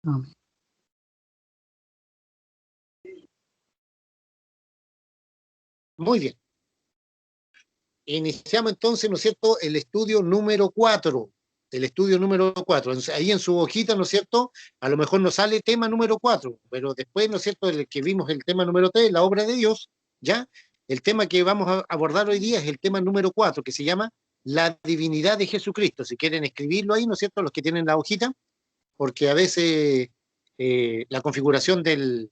Amén. Muy bien. Iniciamos entonces, ¿no es cierto?, el estudio número 4. El estudio número 4. Ahí en su hojita, ¿no es cierto?, a lo mejor nos sale tema número 4, pero después, ¿no es cierto?, el que vimos el tema número 3, la obra de Dios, ¿ya? El tema que vamos a abordar hoy día es el tema número 4, que se llama la divinidad de Jesucristo. Si quieren escribirlo ahí, ¿no es cierto?, los que tienen la hojita, porque a veces la configuración del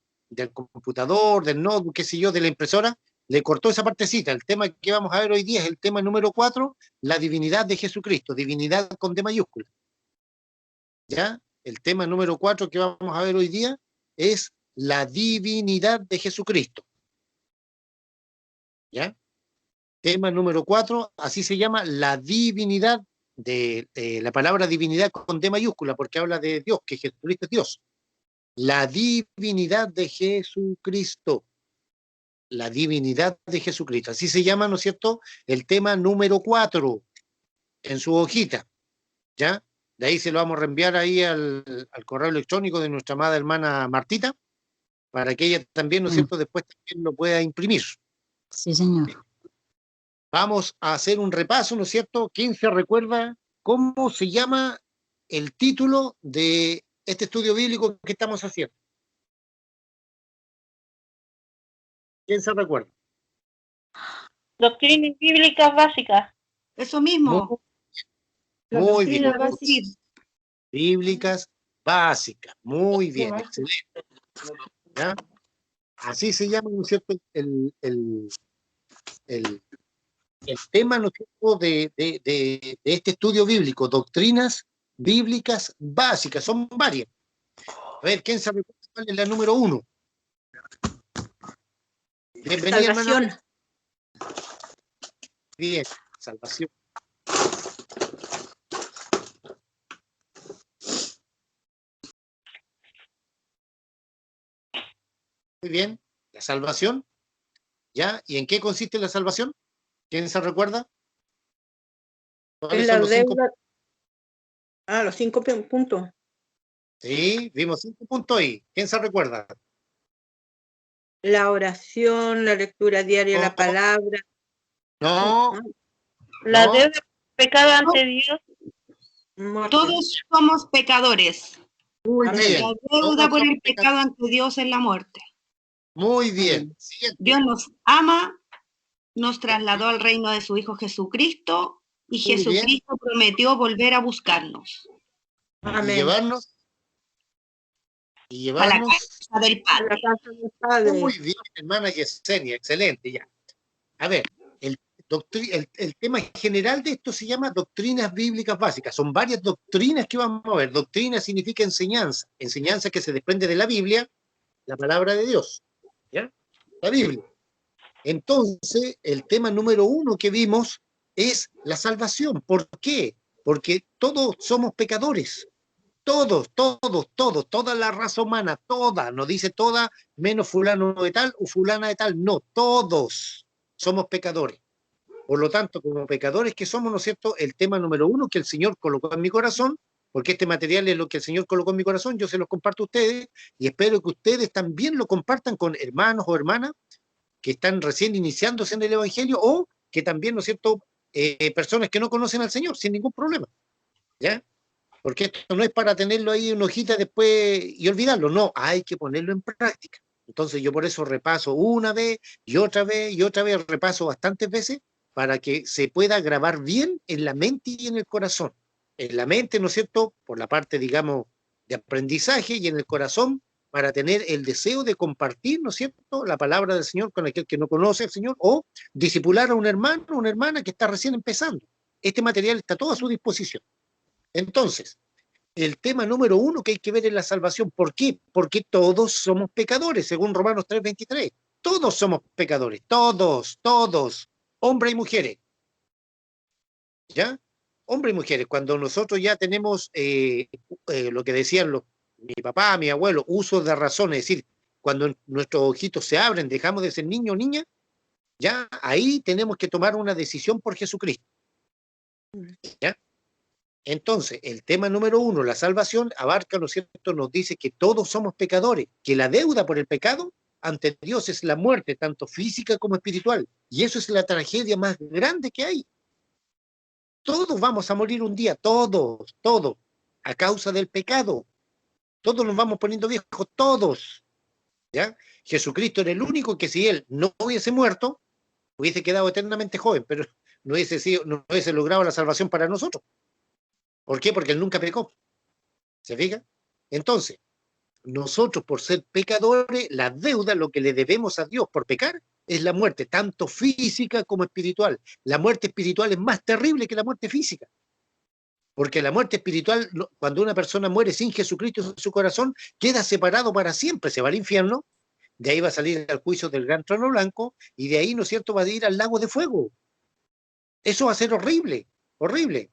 computador, del notebook, qué sé yo, de la impresora, le cortó esa partecita. El tema que vamos a ver hoy día es el tema número 4, la divinidad de Jesucristo, divinidad con D mayúscula. ¿Ya? El tema número 4 que vamos a ver hoy día es la divinidad de Jesucristo. ¿Ya? Tema número 4, así se llama, la divinidad de la palabra divinidad con D mayúscula, porque habla de Dios, que Jesucristo es Dios. La divinidad de Jesucristo. La divinidad de Jesucristo. Así se llama, ¿no es cierto?, el tema número 4 en su hojita. ¿Ya? De ahí se lo vamos a reenviar ahí al correo electrónico de nuestra amada hermana Martita, para que ella también, ¿no es cierto?, después también lo pueda imprimir. Sí, señor. Vamos a hacer un repaso, ¿no es cierto? ¿Quién se recuerda cómo se llama el título de este estudio bíblico que estamos haciendo? ¿Quién se recuerda? Doctrinas bíblicas básicas. Eso mismo. Muy bien. Doctrinas básicas. Bíblicas básicas. Muy bien, excelente. ¿Ya? Así se llama, ¿no es cierto?, el tema, ¿no es cierto?, de este estudio bíblico, doctrinas bíblicas básicas. Son varias. A ver, ¿quién se recuerda cuál es la número 1? Bienvenida, Salvación. hermano. Bien, salvación. Muy bien, la salvación. ¿Ya? ¿Y en qué consiste la salvación? ¿Quién se recuerda? ¿Cuáles En son la los 5? deuda. Los 5 puntos. Sí, vimos 5 puntos ahí. ¿Quién se recuerda? La oración, la lectura diaria de la palabra. No. La No. deuda, pecado ante Dios. Todos somos pecadores. Muy bien. La deuda por el pecado ante Dios es la muerte. Muy bien. Siguiente. Dios nos ama, nos trasladó al reino de su Hijo Jesucristo y Muy Jesucristo prometió volver a buscarnos Y Amén. llevarnos. a la casa del A la Padre. casa del Padre. Muy bien, hermana Yesenia, excelente, ya. A ver, el tema general de esto se llama doctrinas bíblicas básicas. Son varias doctrinas que vamos a ver. Doctrina significa enseñanza. Enseñanza que se desprende de la Biblia, la palabra de Dios. ¿Ya? La Biblia. Entonces, el tema número 1 que vimos es la salvación. ¿Por qué? Porque todos somos pecadores. Todos, toda la raza humana, toda, no dice toda, menos fulano de tal o fulana de tal, no, todos somos pecadores. Por lo tanto, como pecadores que somos, ¿no es cierto?, el tema número 1 que el Señor colocó en mi corazón, porque este material es lo que el Señor colocó en mi corazón, yo se los comparto a ustedes y espero que ustedes también lo compartan con hermanos o hermanas que están recién iniciándose en el Evangelio o que también, ¿no es cierto?, personas que no conocen al Señor, sin ningún problema. ¿Ya? Porque esto no es para tenerlo ahí en una hojita después y olvidarlo, no, hay que ponerlo en práctica. Entonces yo por eso repaso una vez y otra vez y otra vez, repaso bastantes veces para que se pueda grabar bien en la mente y en el corazón. En la mente, ¿no es cierto?, por la parte, digamos, de aprendizaje, y en el corazón para tener el deseo de compartir, ¿no es cierto?, la palabra del Señor con aquel que no conoce al Señor, o discipular a un hermano o una hermana que está recién empezando. Este material está todo a su disposición. Entonces, el tema número 1 que hay que ver es la salvación. ¿Por qué? Porque todos somos pecadores, según Romanos 3:23. Todos somos pecadores, todos, hombres y mujeres. ¿Ya? Hombres y mujeres. Cuando nosotros ya tenemos lo que decían mi papá, mi abuelo, uso de razón, es decir, cuando nuestros ojitos se abren, dejamos de ser niño o niña, ya ahí tenemos que tomar una decisión por Jesucristo. ¿Ya? Entonces, el tema número 1, la salvación, abarca, ¿no es cierto?, nos dice que todos somos pecadores, que la deuda por el pecado ante Dios es la muerte, tanto física como espiritual. Y eso es la tragedia más grande que hay. Todos vamos a morir un día, todos, a causa del pecado. Todos nos vamos poniendo viejos, todos. ¿Ya? Jesucristo era el único que si él no hubiese muerto, hubiese quedado eternamente joven, pero no hubiese logrado la salvación para nosotros. ¿Por qué? Porque él nunca pecó. ¿Se fija? Entonces, nosotros por ser pecadores, la deuda, lo que le debemos a Dios por pecar, es la muerte, tanto física como espiritual. La muerte espiritual es más terrible que la muerte física. Porque la muerte espiritual, cuando una persona muere sin Jesucristo en su corazón, queda separado para siempre, se va al infierno, de ahí va a salir al juicio del gran trono blanco, y de ahí, ¿no es cierto?, va a ir al lago de fuego. Eso va a ser horrible, horrible.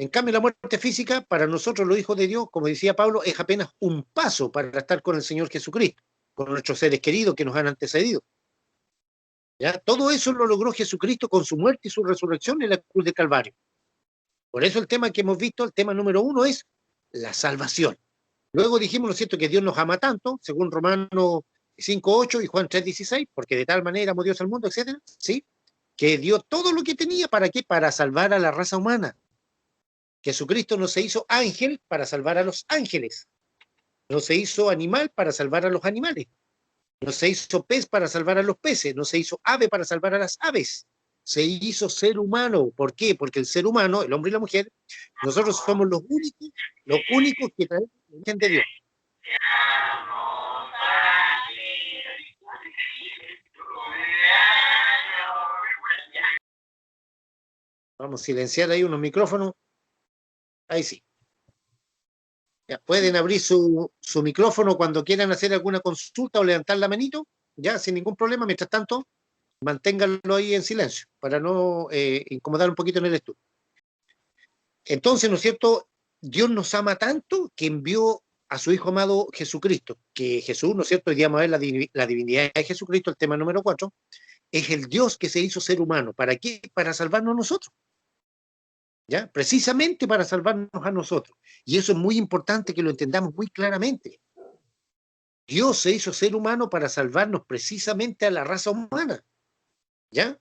En cambio, la muerte física, para nosotros los hijos de Dios, como decía Pablo, es apenas un paso para estar con el Señor Jesucristo, con nuestros seres queridos que nos han antecedido. ¿Ya? Todo eso lo logró Jesucristo con su muerte y su resurrección en la cruz del Calvario. Por eso el tema que hemos visto, el tema número 1, es la salvación. Luego dijimos, ¿no es cierto?, que Dios nos ama tanto, según Romanos 5:8 y Juan 3:16, porque de tal manera amó Dios al mundo, etcétera, ¿sí? Que dio todo lo que tenía, ¿para qué? Para salvar a la raza humana. Jesucristo no se hizo ángel para salvar a los ángeles, no se hizo animal para salvar a los animales, no se hizo pez para salvar a los peces, no se hizo ave para salvar a las aves, se hizo ser humano. ¿Por qué? Porque el ser humano, el hombre y la mujer, nosotros somos los únicos que traemos la imagen de Dios. Vamos a silenciar ahí unos micrófonos. Ahí sí. Ya, pueden abrir su micrófono cuando quieran hacer alguna consulta o levantar la manito, ya, sin ningún problema. Mientras tanto, manténganlo ahí en silencio, para no incomodar un poquito en el estudio. Entonces, ¿no es cierto?, Dios nos ama tanto que envió a su Hijo amado Jesucristo, que Jesús, ¿no es cierto?, hoy día vamos a ver la divinidad de Jesucristo, el tema número 4, es el Dios que se hizo ser humano. ¿Para qué? Para salvarnos nosotros. ¿Ya? Precisamente para salvarnos a nosotros. Y eso es muy importante que lo entendamos muy claramente. Dios se hizo ser humano para salvarnos precisamente a la raza humana. ¿Ya?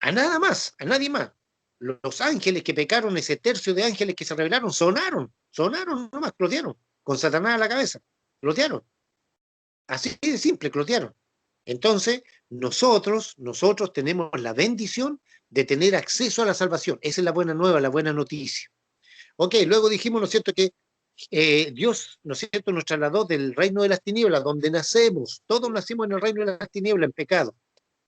A nada más, a nadie más. Los ángeles que pecaron, ese tercio de ángeles que se rebelaron, sonaron nomás, clotearon, con Satanás a la cabeza, clotearon. Así de simple, clotearon. Entonces, nosotros tenemos la bendición de tener acceso a la salvación. Esa es la buena nueva, la buena noticia. Ok, luego dijimos, ¿no es cierto?, que Dios, ¿no es cierto?, nos trasladó del reino de las tinieblas, donde nacemos. Todos nacimos en el reino de las tinieblas, en pecado.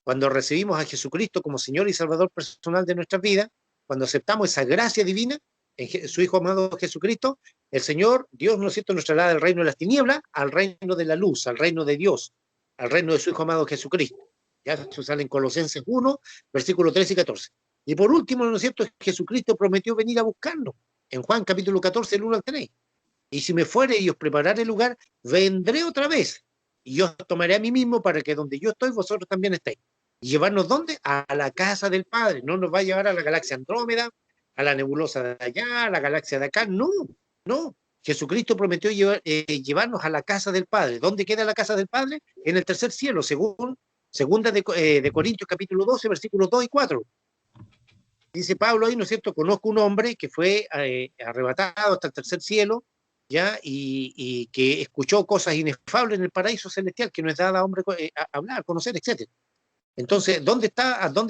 Cuando recibimos a Jesucristo como Señor y Salvador personal de nuestras vidas, cuando aceptamos esa gracia divina en su Hijo amado Jesucristo, el Señor, Dios, ¿no es cierto?, nos traslada del reino de las tinieblas al reino de la luz, al reino de Dios, al reino de su Hijo amado Jesucristo. Ya eso sale en Colosenses 1, versículos 13 y 14. Y por último, ¿no es cierto?, Jesucristo prometió venir a buscarnos, en Juan capítulo 14, el 1 al 3. Y si me fuere y os prepararé el lugar, vendré otra vez, y os tomaré a mí mismo para que donde yo estoy, vosotros también estéis. ¿Y llevarnos dónde? A la casa del Padre. No nos va a llevar a la galaxia Andrómeda, a la nebulosa de allá, a la galaxia de acá. No, no. Jesucristo prometió llevarnos a la casa del Padre. ¿Dónde queda la casa del Padre? En el tercer cielo, según segunda de Corintios capítulo 12, versículos 2 y 4. Dice Pablo ahí, ¿no es cierto?, conozco un hombre que fue arrebatado hasta el tercer cielo, ¿ya? Y que escuchó cosas inefables en el paraíso celestial, que no es dada a hombre hablar, conocer, etc. Entonces, ¿dónde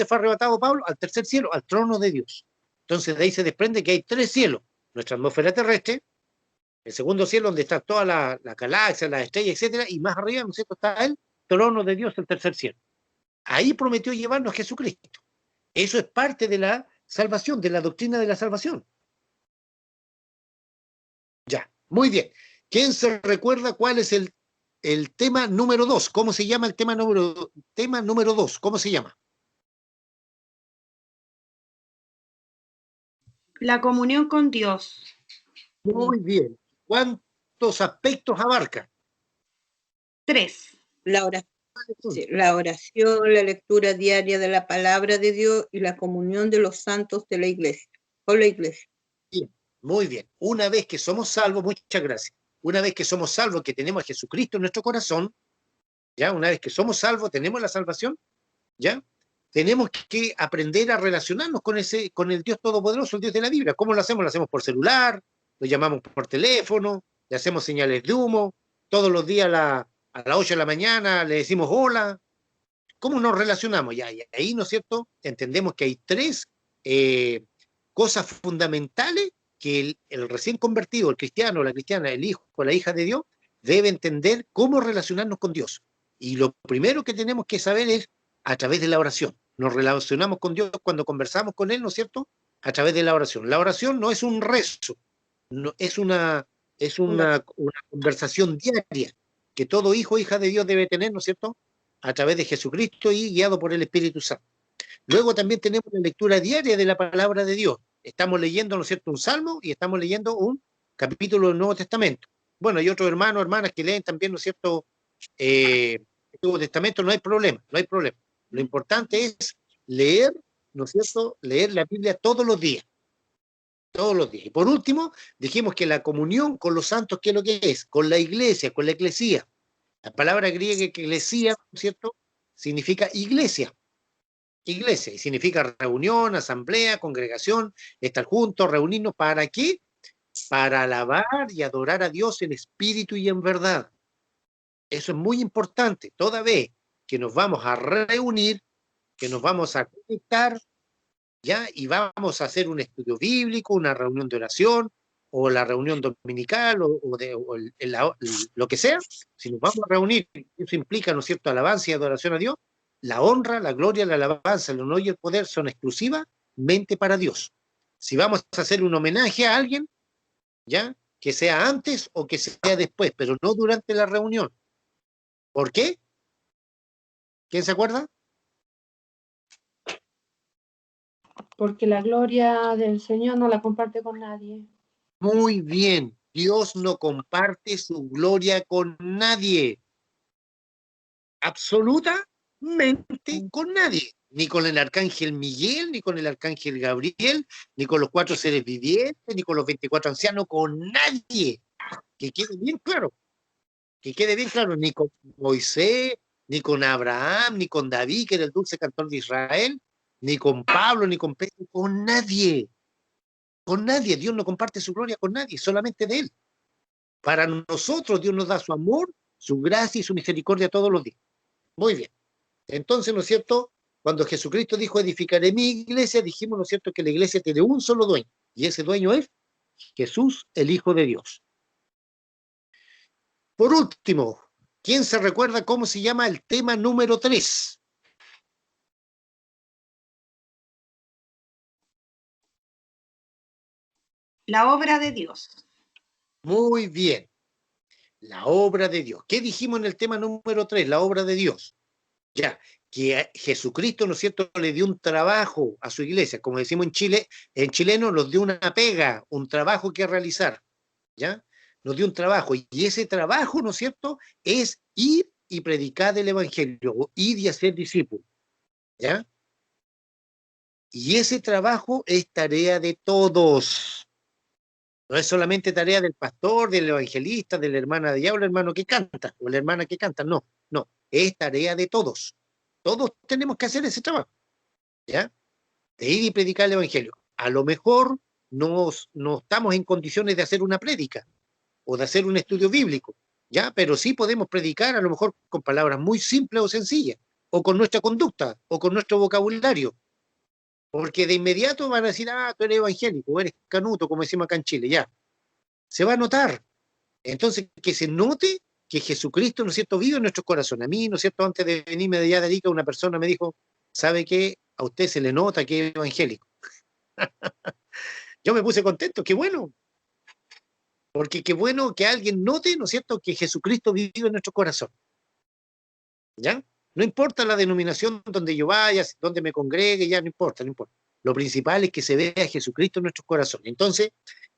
fue arrebatado Pablo? Al tercer cielo, al trono de Dios. Entonces, de ahí se desprende que hay tres cielos: nuestra atmósfera terrestre, el segundo cielo, donde está toda la galaxia, las estrellas, etcétera, y más arriba, ¿no es cierto?, está el trono de Dios, el tercer cielo. Ahí prometió llevarnos a Jesucristo. Eso es parte de la salvación, de la doctrina de la salvación. Ya, muy bien. ¿Quién se recuerda cuál es el tema número 2? ¿Cómo se llama el tema número 2? ¿Cómo se llama? La comunión con Dios. Muy bien. ¿Cuántos aspectos abarca? 3. La oración, la lectura diaria de la palabra de Dios y la comunión de los santos de la iglesia, con la iglesia. Bien. Muy bien. Una vez que somos salvos, muchas gracias. Una vez que somos salvos, que tenemos a Jesucristo en nuestro corazón, ¿ya? Una vez que somos salvos, tenemos la salvación, ¿ya? Tenemos que aprender a relacionarnos con el Dios Todopoderoso, el Dios de la Biblia. ¿Cómo lo hacemos? Lo hacemos por celular, lo llamamos por teléfono, le hacemos señales de humo, todos los días a las 8 de la mañana le decimos hola. ¿Cómo nos relacionamos? Ya, y ahí, ¿no es cierto? Entendemos que hay tres cosas fundamentales que el recién convertido, el cristiano, la cristiana, el hijo o la hija de Dios, debe entender cómo relacionarnos con Dios. Y lo primero que tenemos que saber es a través de la oración. Nos relacionamos con Dios cuando conversamos con Él, ¿no es cierto? A través de la oración. La oración no es un rezo, no, es una conversación diaria que todo hijo o hija de Dios debe tener, ¿no es cierto? A través de Jesucristo y guiado por el Espíritu Santo. Luego también tenemos la lectura diaria de la palabra de Dios. Estamos leyendo, ¿no es cierto?, un salmo y estamos leyendo un capítulo del Nuevo Testamento. Bueno, hay otros hermanos, hermanas que leen también, ¿no es cierto?, el Nuevo Testamento, no hay problema, no hay problema. Lo importante es leer, ¿no es cierto?, leer la Biblia todos los días. Todos los días. Y por último, dijimos que la comunión con los santos, ¿qué es lo que es? Con la iglesia, con la eclesía. La palabra griega eclesía, ¿no es cierto?, significa iglesia. Iglesia, y significa reunión, asamblea, congregación, estar juntos, reunirnos. ¿Para qué? Para alabar y adorar a Dios en espíritu y en verdad. Eso es muy importante. Toda vez que nos vamos a reunir, que nos vamos a conectar, ¿ya? Y vamos a hacer un estudio bíblico, una reunión de oración, o la reunión dominical, lo que sea, si nos vamos a reunir, eso implica, ¿no es cierto?, alabanza y adoración a Dios. La honra, la gloria, la alabanza, el honor y el poder son exclusivamente para Dios. Si vamos a hacer un homenaje a alguien, ¿ya?, que sea antes o que sea después, pero no durante la reunión. ¿Por qué? ¿Quién se acuerda? Porque la gloria del Señor no la comparte con nadie. Muy bien. Dios no comparte su gloria con nadie. Absolutamente con nadie. Ni con el arcángel Miguel, ni con el arcángel Gabriel, ni con los 4 seres vivientes, ni con los 24 ancianos, con nadie. Que quede bien claro. Que quede bien claro. Ni con Moisés, ni con Abraham, ni con David, que era el dulce cantor de Israel, ni con Pablo, ni con Pedro, con nadie. Con nadie. Dios no comparte su gloria con nadie, solamente de Él. Para nosotros Dios nos da su amor, su gracia y su misericordia todos los días. Muy bien. Entonces, ¿no es cierto? Cuando Jesucristo dijo, edificaré mi iglesia, dijimos, ¿no es cierto?, que la iglesia tiene un solo dueño, y ese dueño es Jesús, el Hijo de Dios. Por último, ¿quién se recuerda cómo se llama el tema número 3? La obra de Dios. Muy bien. La obra de Dios. ¿Qué dijimos en el tema número 3? La obra de Dios. Ya, que Jesucristo, ¿no es cierto?, le dio un trabajo a su iglesia, como decimos en Chile, en chileno nos dio una pega, un trabajo que realizar, ¿ya? Nos dio un trabajo, y ese trabajo, ¿no es cierto?, es ir y predicar el evangelio, ir y hacer discípulos, ¿ya? Y ese trabajo es tarea de todos. No es solamente tarea del pastor, del evangelista, de la hermana de allá o el hermano que canta, o la hermana que canta, no, no, es tarea de todos. Todos tenemos que hacer ese trabajo, ¿ya? De ir y predicar el evangelio. A lo mejor no estamos en condiciones de hacer una prédica o de hacer un estudio bíblico, ¿ya? Pero sí podemos predicar a lo mejor con palabras muy simples o sencillas, o con nuestra conducta, o con nuestro vocabulario. Porque de inmediato van a decir, ah, tú eres evangélico, eres canuto, como decimos acá en Chile, ya. Se va a notar. Entonces, que se note que Jesucristo, ¿no es cierto?, vive en nuestros corazones. A mí, ¿no es cierto?, antes de venirme de allá de Arica, una persona me dijo, ¿sabe qué? A usted se le nota que es evangélico. Yo me puse contento, qué bueno. Porque qué bueno que alguien note, ¿no es cierto?, que Jesucristo vive en nuestro corazón. ¿Ya? No importa la denominación donde yo vaya, donde me congregue, ya no importa, no importa. Lo principal es que se vea a Jesucristo en nuestros corazones. Entonces,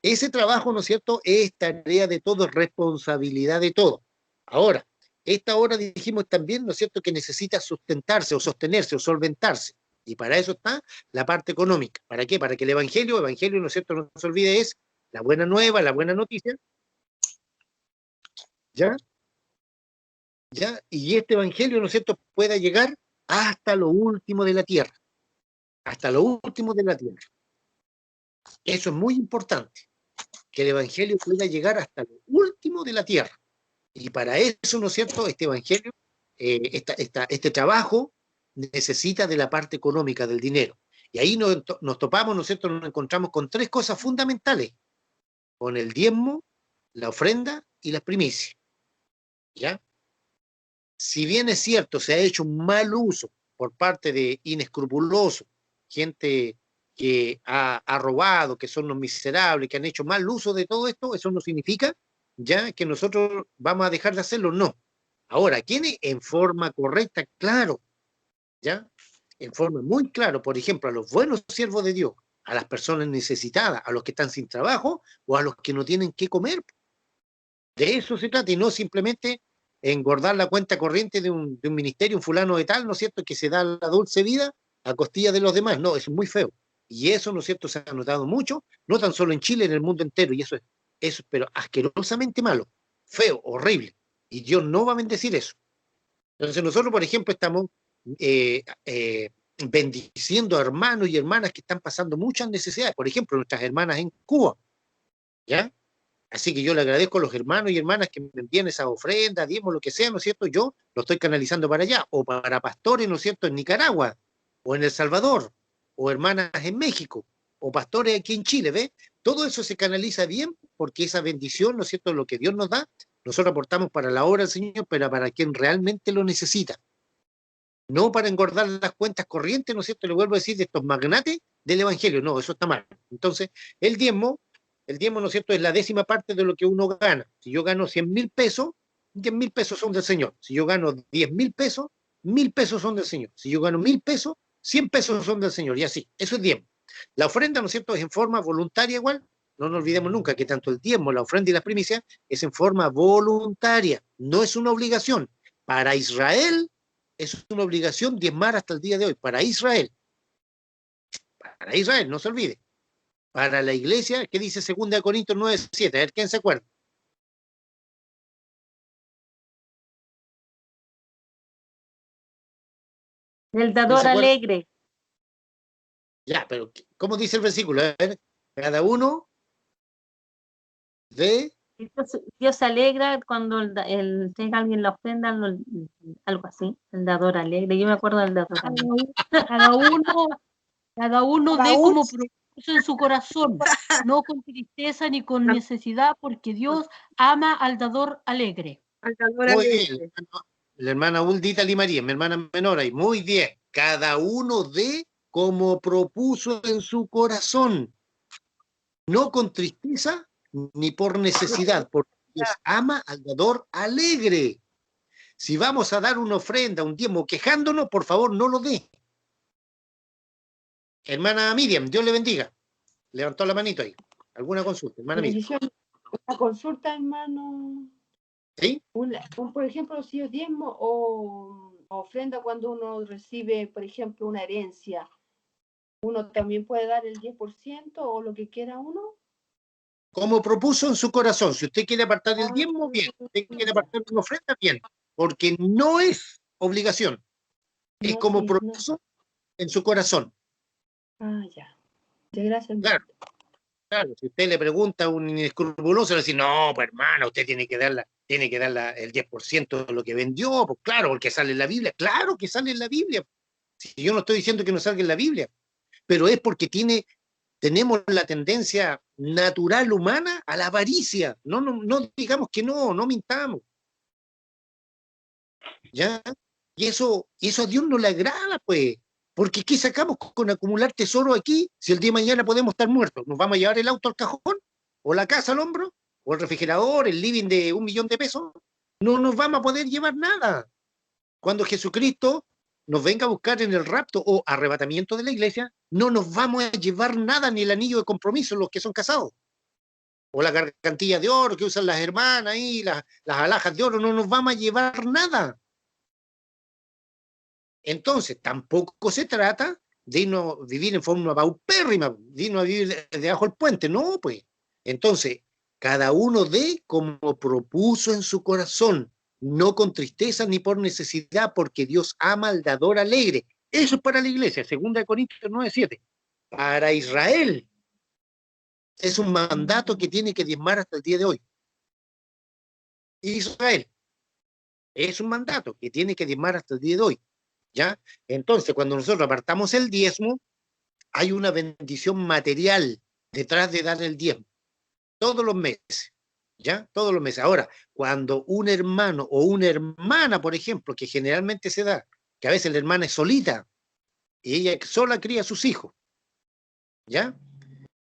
ese trabajo, ¿no es cierto?, es tarea de todos, responsabilidad de todos. Ahora, esta hora dijimos también, ¿no es cierto?, que necesita sustentarse o sostenerse o solventarse. Y para eso está la parte económica. ¿Para qué? Para que el evangelio, ¿no es cierto?, no se olvide, es la buena nueva, la buena noticia, ¿ya? ¿Ya? Y este evangelio, ¿no es cierto?, pueda llegar hasta lo último de la tierra, hasta lo último de la tierra. Eso es muy importante, que el evangelio pueda llegar hasta lo último de la tierra. Y para eso, ¿no es cierto?, este evangelio, este trabajo necesita de la parte económica, del dinero. Y ahí nos topamos, ¿no es cierto?, nos encontramos con tres cosas fundamentales, con el diezmo, la ofrenda y las primicias. ¿Ya? Si bien es cierto, se ha hecho un mal uso por parte de inescrupulosos, gente que ha robado, que son los miserables, que han hecho mal uso de todo esto, eso no significa ya que nosotros vamos a dejar de hacerlo, no. Ahora, ¿quiénes en forma correcta? Claro, ¿ya? En forma muy clara, por ejemplo, a los buenos siervos de Dios, a las personas necesitadas, a los que están sin trabajo o a los que no tienen qué comer. De eso se trata y no simplemente engordar la cuenta corriente de un ministerio, un fulano de tal, ¿no es cierto?, que se da la dulce vida a costilla de los demás. No, es muy feo. Y eso, ¿no es cierto?, se ha notado mucho, no tan solo en Chile, en el mundo entero. Y eso es pero asquerosamente malo, feo, horrible. Y Dios no va a bendecir eso. Entonces nosotros, por ejemplo, estamos bendiciendo a hermanos y hermanas que están pasando muchas necesidades. Por ejemplo, nuestras hermanas en Cuba, ¿ya? Así que yo le agradezco a los hermanos y hermanas que me envían esas ofrendas, diezmos, lo que sea, ¿no es cierto? Yo lo estoy canalizando para allá, o para pastores, ¿no es cierto?, en Nicaragua, o en El Salvador, o hermanas en México, o pastores aquí en Chile, ¿ves? Todo eso se canaliza bien porque esa bendición, ¿no es cierto?, lo que Dios nos da, nosotros aportamos para la obra del Señor, pero para quien realmente lo necesita. No para engordar las cuentas corrientes, ¿no es cierto?, le vuelvo a decir, de estos magnates del Evangelio. No, eso está mal. Entonces, el diezmo, ¿no es cierto?, es la 10ª parte de lo que uno gana. Si yo gano 100.000 pesos, 10.000 pesos son del Señor. Si yo gano 10.000 pesos, 1.000 pesos son del Señor. Si yo gano 1.000 pesos, 100 pesos son del Señor. Y así, eso es diezmo. La ofrenda, ¿no es cierto?, es en forma voluntaria igual. No nos olvidemos nunca que tanto el diezmo, la ofrenda y las primicias es en forma voluntaria. No es una obligación. Para Israel es una obligación diezmar hasta el día de hoy. Para Israel, no se olvide. Para la iglesia, ¿qué dice 2 Corintios 9:7? A ver, ¿quién se acuerda? El dador alegre. Ya, pero ¿cómo dice el versículo? A ver, cada uno de... Dios se alegra cuando tenga alguien la ofrenda, algo así, el dador alegre. Yo me acuerdo del dador alegre. Cada uno dé como propuso en su corazón, no con tristeza ni con necesidad, porque Dios ama al dador alegre. Muy bien, la hermana Uldita Limaría, mi hermana menor ahí, muy bien. Cada uno dé como propuso en su corazón, no con tristeza ni por necesidad, porque Dios ama al dador alegre. Si vamos a dar una ofrenda, un diezmo, quejándonos, por favor, no lo dé. Hermana Miriam, Dios le bendiga. Levantó la manito ahí. ¿Alguna consulta, hermana Miriam? Una consulta, hermano. ¿Sí? Por ejemplo, si es diezmo o ofrenda cuando uno recibe, por ejemplo, una herencia, ¿uno también puede dar el 10% o lo que quiera uno? Como propuso en su corazón. Si usted quiere apartar el diezmo, bien. Si usted quiere apartar una ofrenda, bien. Porque no es obligación. Es como propuso en su corazón. Ah, ya. Muchas gracias. Claro, si usted le pregunta a un inescrupuloso, le dice, no, pues hermano, usted tiene que dar el 10% de lo que vendió, pues claro, porque sale en la Biblia. Claro que sale en la Biblia. Si yo no estoy diciendo que no salga en la Biblia, pero es porque tenemos la tendencia natural humana a la avaricia. No digamos que no mintamos. ¿Ya? Y eso a Dios no le agrada, pues. Porque ¿qué sacamos con acumular tesoro aquí si el día de mañana podemos estar muertos? ¿Nos vamos a llevar el auto al cajón? ¿O la casa al hombro? ¿O el refrigerador, el living de 1.000.000 de pesos? No nos vamos a poder llevar nada. Cuando Jesucristo nos venga a buscar en el rapto o arrebatamiento de la iglesia, no nos vamos a llevar nada, ni el anillo de compromiso los que son casados. O la gargantilla de oro que usan las hermanas y las alhajas de oro, no nos vamos a llevar nada. Entonces, tampoco se trata de irnos vivir en forma paupérrima, de irnos a vivir debajo del puente, no, pues. Entonces, cada uno dé como propuso en su corazón, no con tristeza ni por necesidad, porque Dios ama al dador alegre. Eso es para la iglesia, 2 Corintios 9:7. Para Israel es un mandato que tiene que diezmar hasta el día de hoy. Israel es un mandato que tiene que diezmar hasta el día de hoy. ¿Ya? Entonces, cuando nosotros apartamos el diezmo, hay una bendición material detrás de dar el diezmo. Todos los meses. ¿Ya? Todos los meses. Ahora, cuando un hermano o una hermana, por ejemplo, que generalmente se da, que a veces la hermana es solita, y ella sola cría a sus hijos, ¿ya?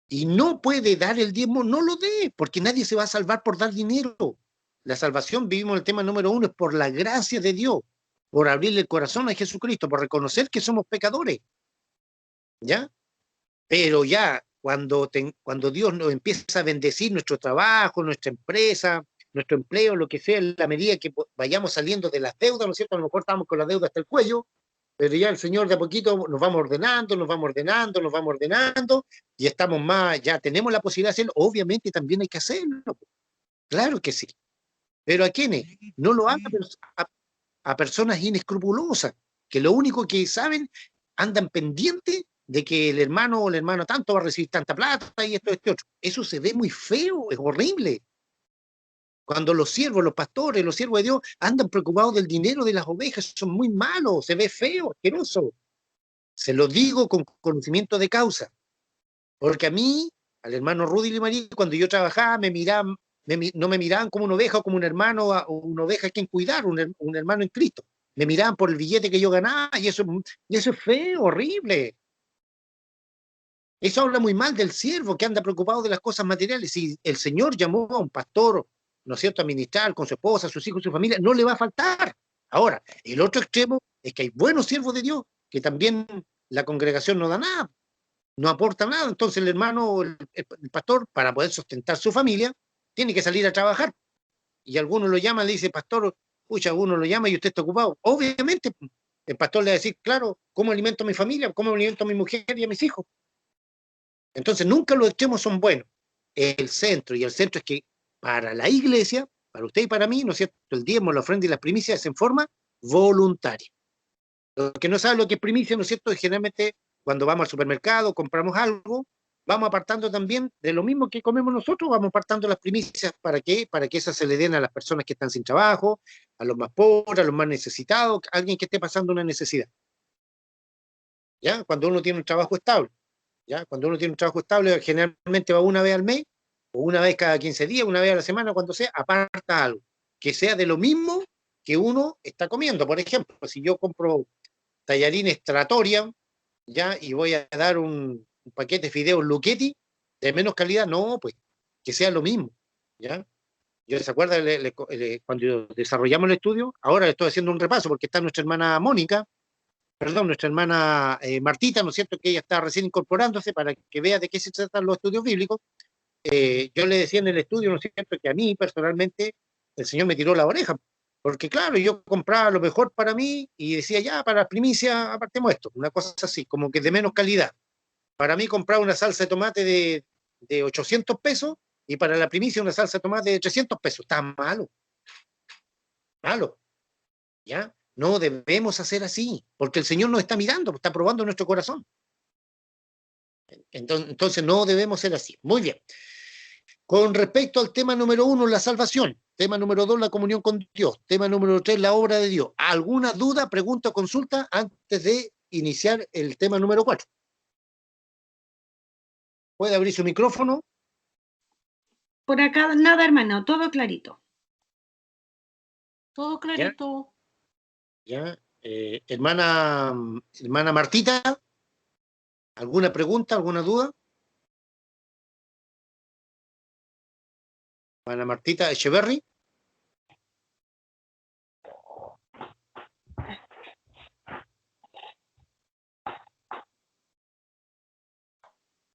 Y no puede dar el diezmo, no lo dé, porque nadie se va a salvar por dar dinero. La salvación, vivimos el tema número 1, es por la gracia de Dios, por abrirle el corazón a Jesucristo, por reconocer que somos pecadores, ¿ya? Pero ya, cuando Dios nos empieza a bendecir nuestro trabajo, nuestra empresa, nuestro empleo, lo que sea, en la medida que vayamos saliendo de las deudas, ¿no es cierto? A lo mejor estamos con la deuda hasta el cuello, pero ya el Señor de a poquito nos vamos ordenando, y estamos más, ya tenemos la posibilidad de hacerlo, obviamente también hay que hacerlo, claro que sí. ¿Pero a quiénes? No lo hagan a personas inescrupulosas, que lo único que saben, andan pendientes de que el hermano o la hermana tanto va a recibir tanta plata y esto, este otro. Eso se ve muy feo, es horrible. Cuando los siervos, los pastores, los siervos de Dios andan preocupados del dinero de las ovejas, son muy malos, se ve feo, asqueroso. Se lo digo con conocimiento de causa. Porque a mí, al hermano Rudy y María, cuando yo trabajaba, no me miraban como una oveja o como un hermano o una oveja a quien cuidar, un hermano en Cristo. Me miraban por el billete que yo ganaba y eso es feo, horrible. Eso habla muy mal del siervo que anda preocupado de las cosas materiales. Si el Señor llamó a un pastor, ¿no es cierto?, a ministrar con su esposa, sus hijos, su familia, no le va a faltar. Ahora, el otro extremo es que hay buenos siervos de Dios que también la congregación no da nada, no aporta nada. Entonces el hermano, el pastor, para poder sustentar su familia, tiene que salir a trabajar. Y algunos lo llaman, le dice, pastor, pucha, uno lo llama y usted está ocupado. Obviamente, el pastor le va a decir, claro, ¿cómo alimento a mi familia? ¿Cómo alimento a mi mujer y a mis hijos? Entonces, nunca los extremos son buenos. El centro es que para la iglesia, para usted y para mí, ¿no es cierto?, el diezmo, la ofrenda y las primicias es en forma voluntaria. Los que no saben lo que es primicia, ¿no es cierto?, es generalmente cuando vamos al supermercado, compramos algo, vamos apartando también de lo mismo que comemos nosotros, vamos apartando las primicias. ¿Para qué? Para que esas se le den a las personas que están sin trabajo, a los más pobres, a los más necesitados, a alguien que esté pasando una necesidad. ¿Ya? Cuando uno tiene un trabajo estable. ¿Ya? Cuando uno tiene un trabajo estable, generalmente va una vez al mes, o una vez cada 15 días, una vez a la semana, cuando sea, aparta algo, que sea de lo mismo que uno está comiendo. Por ejemplo, si yo compro tallarines Trattoria, ¿ya?, y voy a dar un paquete de fideos Lucchetti de menos calidad, no, pues, que sea lo mismo, ¿ya? Yo se acuerda cuando desarrollamos el estudio, ahora le estoy haciendo un repaso porque está nuestra hermana nuestra hermana Martita, ¿no es cierto?, que ella está recién incorporándose para que vea de qué se tratan los estudios bíblicos. Yo le decía en el estudio, ¿no es cierto?, que a mí personalmente el Señor me tiró la oreja, porque claro, yo compraba lo mejor para mí y decía, ya, para la primicia apartemos esto, una cosa así, como que de menos calidad. Para mí compraba una salsa de tomate de 800 pesos y para la primicia una salsa de tomate de 300 pesos. Está malo. Malo. ¿Ya? No debemos hacer así, porque el Señor nos está mirando, está probando nuestro corazón. Entonces no debemos ser así. Muy bien. Con respecto al tema número 1, la salvación. Tema número 2, la comunión con Dios. Tema número 3, la obra de Dios. ¿Alguna duda, pregunta o consulta antes de iniciar el tema número 4? ¿Puede abrir su micrófono? Por acá nada, hermano, todo clarito. Todo clarito. ¿Ya? Hermana Martita, ¿alguna pregunta, alguna duda? Hermana Martita Echeverry.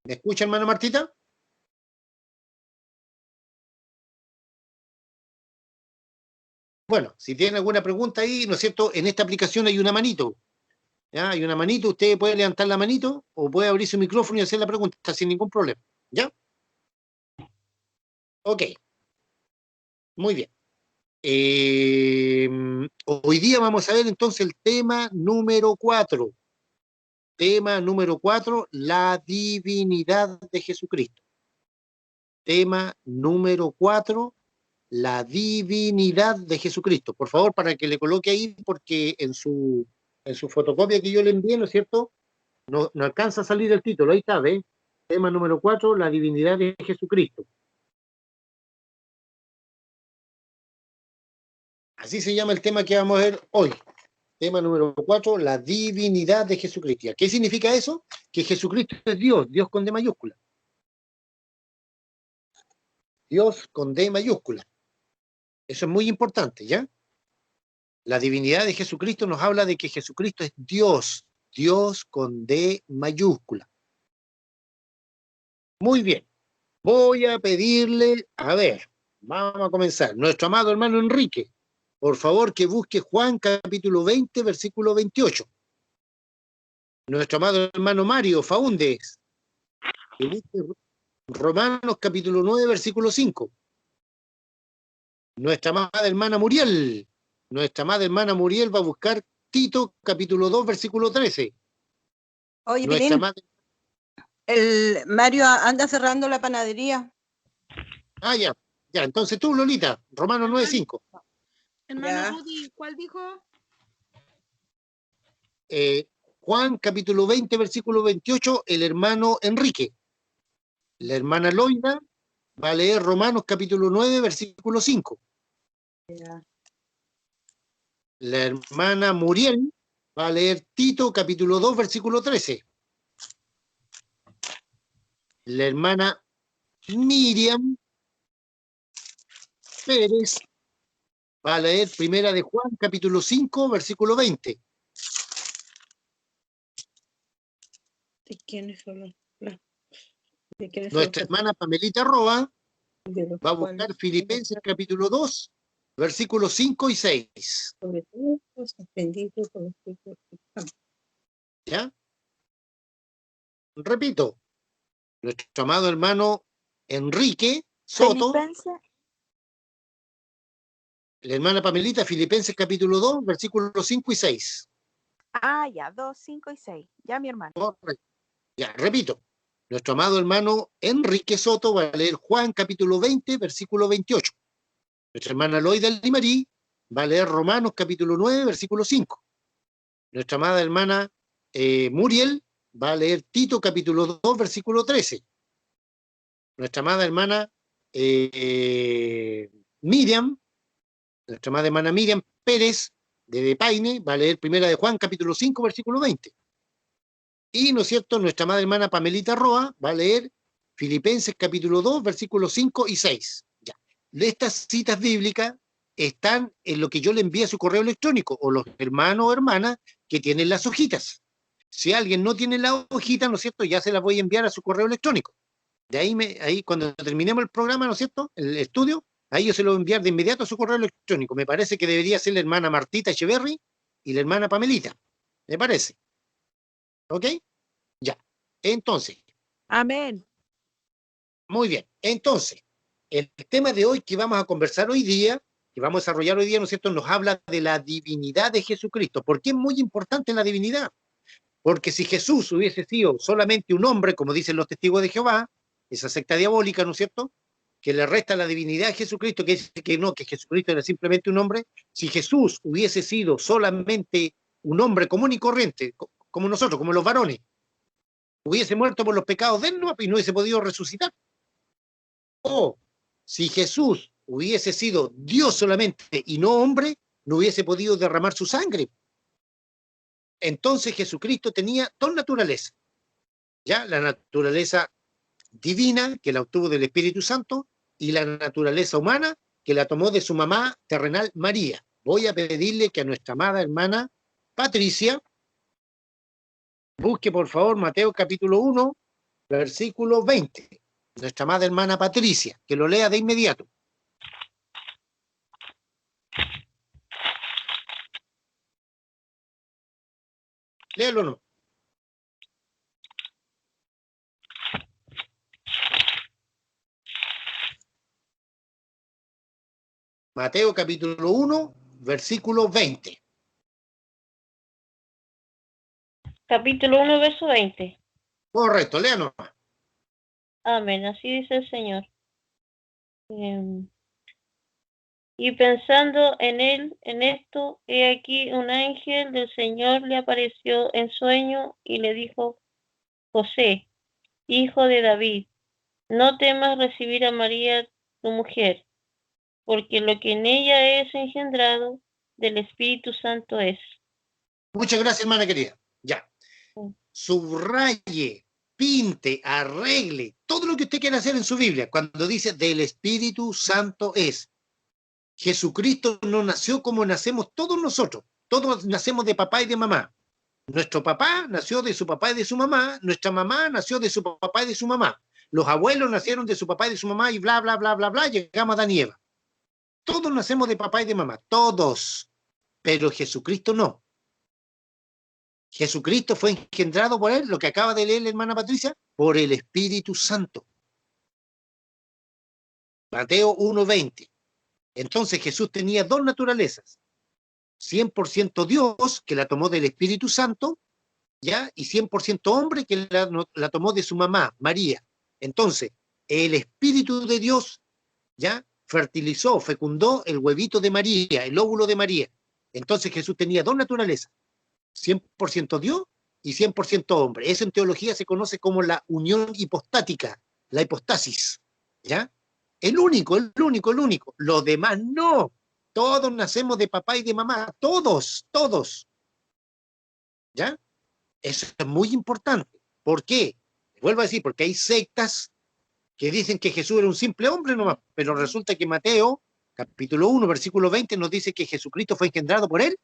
¿Me escucha, hermana Martita? Bueno, si tiene alguna pregunta ahí, ¿no es cierto? En esta aplicación hay una manito. ¿Ya? Hay una manito, usted puede levantar la manito o puede abrir su micrófono y hacer la pregunta sin ningún problema. ¿Ya? Ok, muy bien. Hoy día vamos a ver entonces el tema número 4. Tema número 4, la divinidad de Jesucristo. Tema número 4, la divinidad de Jesucristo. Por favor, para que le coloque ahí, porque en su fotocopia que yo le envié, ¿no es cierto? No alcanza a salir el título, ahí está, ¿ves? Tema número 4, la divinidad de Jesucristo. Así se llama el tema que vamos a ver hoy. Tema número 4, la divinidad de Jesucristo. ¿Qué significa eso? Que Jesucristo es Dios, Dios con D mayúscula. Dios con D mayúscula. Eso es muy importante, ¿ya? La divinidad de Jesucristo nos habla de que Jesucristo es Dios, Dios con D mayúscula. Muy bien. Voy a pedirle, a ver, vamos a comenzar. Nuestro amado hermano Enrique, por favor que busque Juan capítulo 20, versículo 28. Nuestro amado hermano Mario Faúndez, que busque Romanos capítulo 9, versículo 5. Nuestra amada hermana Muriel va a buscar Tito capítulo 2, versículo 13. Oye, Nuestra Pilín, amada... el Mario anda cerrando la panadería. Ah, ya, entonces tú, Lolita, Romanos 9, 5. Hermano Ya. Rudy, ¿cuál dijo? Juan capítulo 20, versículo 28, el hermano Enrique. La hermana Loida va a leer Romanos capítulo 9, versículo 5. Ya. La hermana Muriel va a leer Tito capítulo 2, versículo 13. La hermana Miriam Pérez va a leer Primera de Juan capítulo 5, versículo 20. ¿De quiénes son de quiénes son Nuestra hermana Pamelita Roa de los va a cuales buscar Filipenses capítulo 2, versículos 5 y 6. sobre todo los benditos por los que ¿Ya? Repito, nuestro amado hermano Enrique Soto, Filipenses. la hermana Pamelita, Filipenses capítulo 2, versículos 5 y 6. Ah, ya, 2, 5 y 6. Ya, mi hermano. Correcto. Ya, repito. Nuestro amado hermano Enrique Soto va a leer Juan capítulo 20, versículo 28. Nuestra hermana Loida Limarí va a leer Romanos capítulo 9, versículo 5. Nuestra amada hermana Muriel va a leer Tito capítulo 2, versículo 13. Nuestra amada hermana Miriam, nuestra amada hermana Miriam Pérez de Paine va a leer Primera de Juan capítulo 5, versículo 20. Y, ¿no es cierto?, nuestra amada hermana Pamelita Roa va a leer Filipenses capítulo 2, versículos 5 y 6. Ya. Estas citas bíblicas están en lo que yo le envié a su correo electrónico, o los hermanos o hermanas que tienen las hojitas. Si alguien no tiene la hojita, ¿no es cierto?, ya se las voy a enviar a su correo electrónico. De ahí cuando terminemos el programa, ¿no es cierto?, el estudio, ahí yo se lo voy a enviar de inmediato a su correo electrónico. Me parece que debería ser la hermana Martita Echeverry y la hermana Pamelita. Me parece. ¿Ok? Ya. Entonces, Amén. muy bien. Entonces, el tema de hoy que vamos a conversar hoy día, que vamos a desarrollar hoy día, ¿no es cierto?, nos habla de la divinidad de Jesucristo. ¿Por qué es muy importante la divinidad? Porque si Jesús hubiese sido solamente un hombre, como dicen los testigos de Jehová, esa secta diabólica, ¿no es cierto?, que le resta la divinidad a Jesucristo, que dice que no, que Jesucristo era simplemente un hombre. Si Jesús hubiese sido solamente un hombre común y corriente, como nosotros, como los varones, hubiese muerto por los pecados de él y no hubiese podido resucitar. O si Jesús hubiese sido Dios solamente y no hombre, no hubiese podido derramar su sangre. Entonces Jesucristo tenía dos naturalezas. Ya la naturaleza divina, que la obtuvo del Espíritu Santo, y la naturaleza humana, que la tomó de su mamá terrenal María. Voy a pedirle que a nuestra amada hermana Patricia busque por favor Mateo capítulo 1, versículo 20. Nuestra amada hermana Patricia, que lo lea de inmediato. Léalo o no. Mateo capítulo 1, versículo 20. Capítulo 1, verso 20. Correcto, léanos. Amén. Así dice el Señor. Y pensando en esto, he aquí un ángel del Señor le apareció en sueño y le dijo: José, hijo de David, no temas recibir a María tu mujer, porque lo que en ella es engendrado del Espíritu Santo es. Muchas gracias, hermana querida. Ya. Sí. Subraye, pinte, arregle, todo lo que usted quiera hacer en su Biblia, cuando dice del Espíritu Santo es. Jesucristo no nació como nacemos todos nosotros. Todos nacemos de papá y de mamá. Nuestro papá nació de su papá y de su mamá. Nuestra mamá nació de su papá y de su mamá. Los abuelos nacieron de su papá y de su mamá y bla, bla, bla, bla, bla. Llegamos a Adán y Eva. Todos nacemos de papá y de mamá. Todos. Pero Jesucristo no. Jesucristo fue engendrado por él, lo que acaba de leer la hermana Patricia, por el Espíritu Santo. Mateo 1:20. Entonces Jesús tenía dos naturalezas. 100% Dios, que la tomó del Espíritu Santo, ¿ya? Y 100% hombre, que la tomó de su mamá, María. Entonces, el Espíritu de Dios, ¿ya? Fertilizó, fecundó el huevito de María, el óvulo de María. Entonces Jesús tenía dos naturalezas. 100% Dios y 100% hombre. Eso en teología se conoce como la unión hipostática, la hipostasis, ¿ya? El único. Los demás no. Todos nacemos de papá y de mamá, todos. ¿Ya? Eso es muy importante. ¿Por qué? Vuelvo a decir, porque hay sectas que dicen que Jesús era un simple hombre nomás, pero resulta que Mateo, capítulo 1, versículo 20, nos dice que Jesucristo fue engendrado por el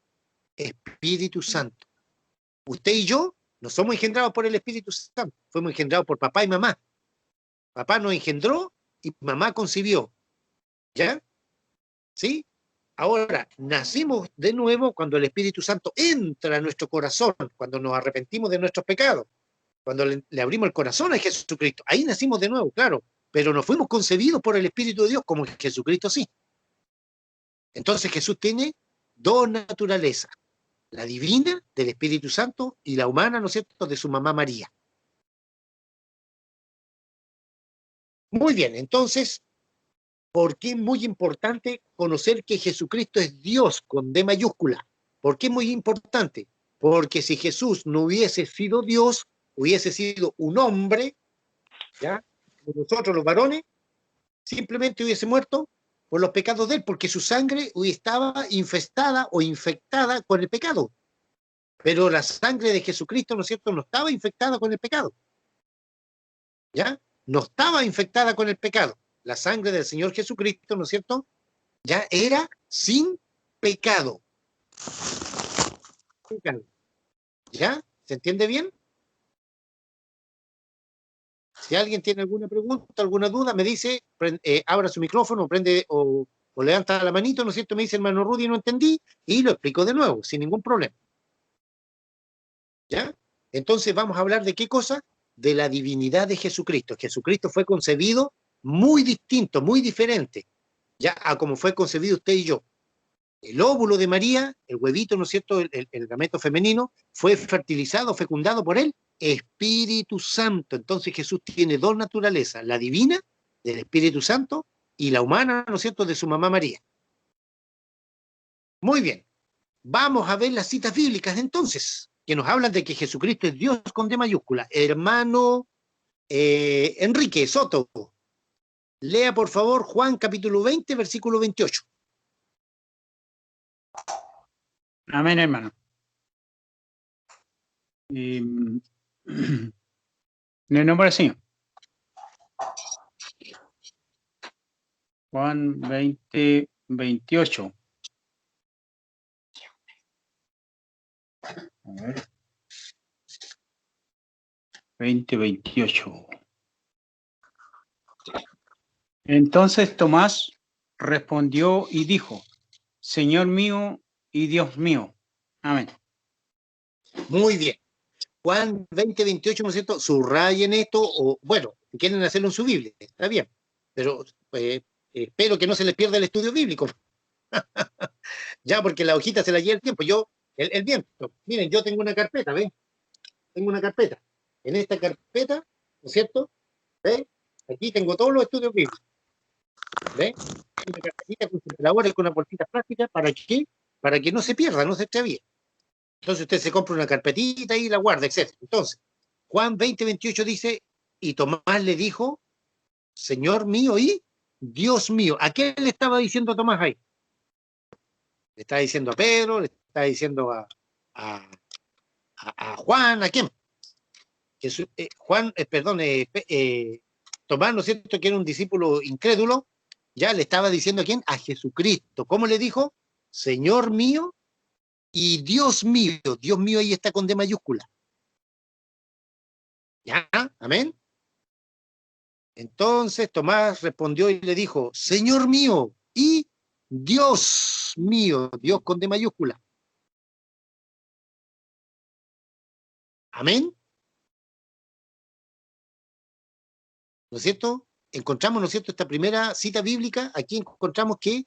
Espíritu Santo. Usted y yo no somos engendrados por el Espíritu Santo, fuimos engendrados por papá y mamá. Papá nos engendró y mamá concibió. ¿Ya? ¿Sí? Ahora, nacimos de nuevo cuando el Espíritu Santo entra a nuestro corazón, cuando nos arrepentimos de nuestros pecados, cuando le abrimos el corazón a Jesucristo. Ahí nacimos de nuevo, claro, pero no fuimos concebidos por el Espíritu de Dios como Jesucristo sí. Entonces Jesús tiene dos naturalezas, la divina del Espíritu Santo y la humana, ¿no es cierto?, de su mamá María. Muy bien, entonces, ¿por qué es muy importante conocer que Jesucristo es Dios con D mayúscula? ¿Por qué es muy importante? Porque si Jesús no hubiese sido Dios, hubiese sido un hombre, ¿ya? Como nosotros los varones, simplemente hubiese muerto por los pecados de él, porque su sangre estaba infestada o infectada con el pecado. Pero la sangre de Jesucristo, ¿no es cierto?, no estaba infectada con el pecado. ¿Ya? No estaba infectada con el pecado. La sangre del Señor Jesucristo, ¿no es cierto?, ya era sin pecado. ¿Ya? ¿Se entiende bien? Si alguien tiene alguna pregunta, alguna duda, me dice, abra su micrófono, prende o levanta la manito, ¿no es cierto? Me dice, hermano Rudy, no entendí, y lo explico de nuevo, sin ningún problema. ¿Ya? Entonces vamos a hablar de qué cosa? De la divinidad de Jesucristo. Jesucristo fue concebido muy distinto, muy diferente, ya a como fue concebido usted y yo. El óvulo de María, el huevito, ¿no es cierto?, el gameto femenino, fue fertilizado, fecundado por él, Espíritu Santo. Entonces Jesús tiene dos naturalezas, la divina del Espíritu Santo y la humana, ¿no es cierto?, de su mamá María. Muy bien, vamos a ver las citas bíblicas entonces, que nos hablan de que Jesucristo es Dios con D mayúscula. Hermano Enrique Soto, lea por favor Juan capítulo 20, versículo 28. Amén, hermano. En el nombre del Señor. Juan 20, 28. A ver. 20, 28. Entonces Tomás respondió y dijo: Señor mío y Dios mío. Amén. Muy bien. Juan 20, 28, ¿no es cierto? Subrayen esto, o bueno, si quieren hacerlo en su Biblia, está bien, pero espero que no se les pierda el estudio bíblico. Ya, porque la hojita se la lleva el tiempo. El viento. Miren, yo tengo una carpeta, ¿ven? Tengo una carpeta. En esta carpeta, ¿no es cierto? ¿Ven? Aquí tengo todos los estudios bíblicos. ¿Ven? Una carpetita con separadores, con una bolsita plástica. ¿Para qué? Para que no se pierda, no se extravíe. Entonces usted se compra una carpetita y la guarda, etc. Entonces, Juan 20:28 dice, y Tomás le dijo, Señor mío y Dios mío. ¿A quién le estaba diciendo Tomás ahí? Le estaba diciendo a Pedro, le estaba diciendo a Juan, ¿a quién? Jesús, Tomás, ¿no es cierto?, que era un discípulo incrédulo, ya le estaba diciendo a quién, a Jesucristo. ¿Cómo le dijo? Señor mío y Dios mío. Dios mío ahí está con D mayúscula. ¿Ya? ¿Amén? Entonces Tomás respondió y le dijo, Señor mío y Dios mío, Dios con D mayúscula. ¿Amén? ¿No es cierto? Encontramos, ¿no es cierto?, esta primera cita bíblica, aquí encontramos que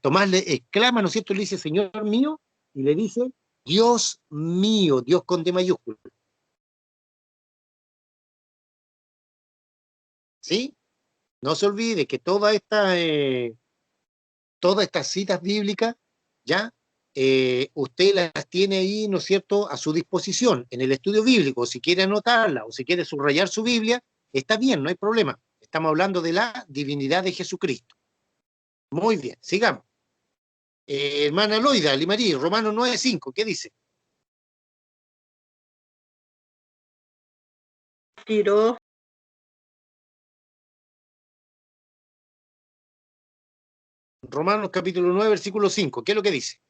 Tomás le exclama, ¿no es cierto?, le dice, Señor mío, y le dice, Dios mío, Dios con D mayúscula. ¿Sí? No se olvide que todas estas citas bíblicas, ¿ya? Usted las tiene ahí, ¿no es cierto?, a su disposición en el estudio bíblico. Si quiere anotarla o si quiere subrayar su Biblia, está bien, no hay problema. Estamos hablando de la divinidad de Jesucristo. Muy bien, sigamos. Hermana Loida, Limarí, Romanos 9:5, ¿qué dice? Tiró. Romanos capítulo 9, versículo 5, ¿qué es lo que dice?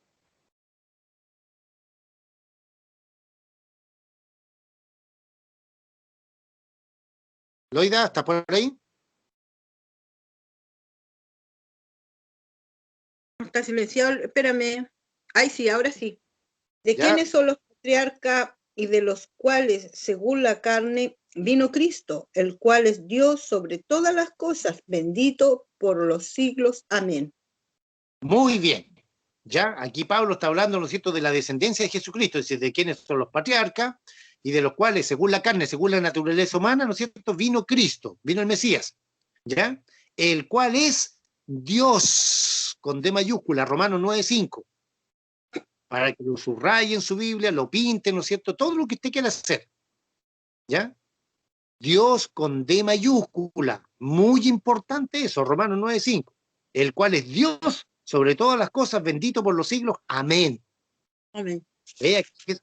Loida, ¿está por ahí? Está silenciado, espérame. Ay, sí, ahora sí. ¿De Ya. quiénes son los patriarcas y de los cuales, según la carne, vino Cristo, el cual es Dios sobre todas las cosas, bendito por los siglos? Amén. Muy bien. Ya, aquí Pablo está hablando, ¿no es cierto?, de la descendencia de Jesucristo, es decir, de quiénes son los patriarcas, y de los cuales, según la carne, según la naturaleza humana, ¿no es cierto?, vino Cristo, vino el Mesías, ¿ya? El cual es Dios, con D mayúscula, Romanos 9:5, para que lo subraye en su Biblia, lo pinte, ¿no es cierto?, todo lo que usted quiera hacer, ¿ya? Dios con D mayúscula, muy importante eso, Romanos 9:5, el cual es Dios sobre todas las cosas, bendito por los siglos, amén. Amén.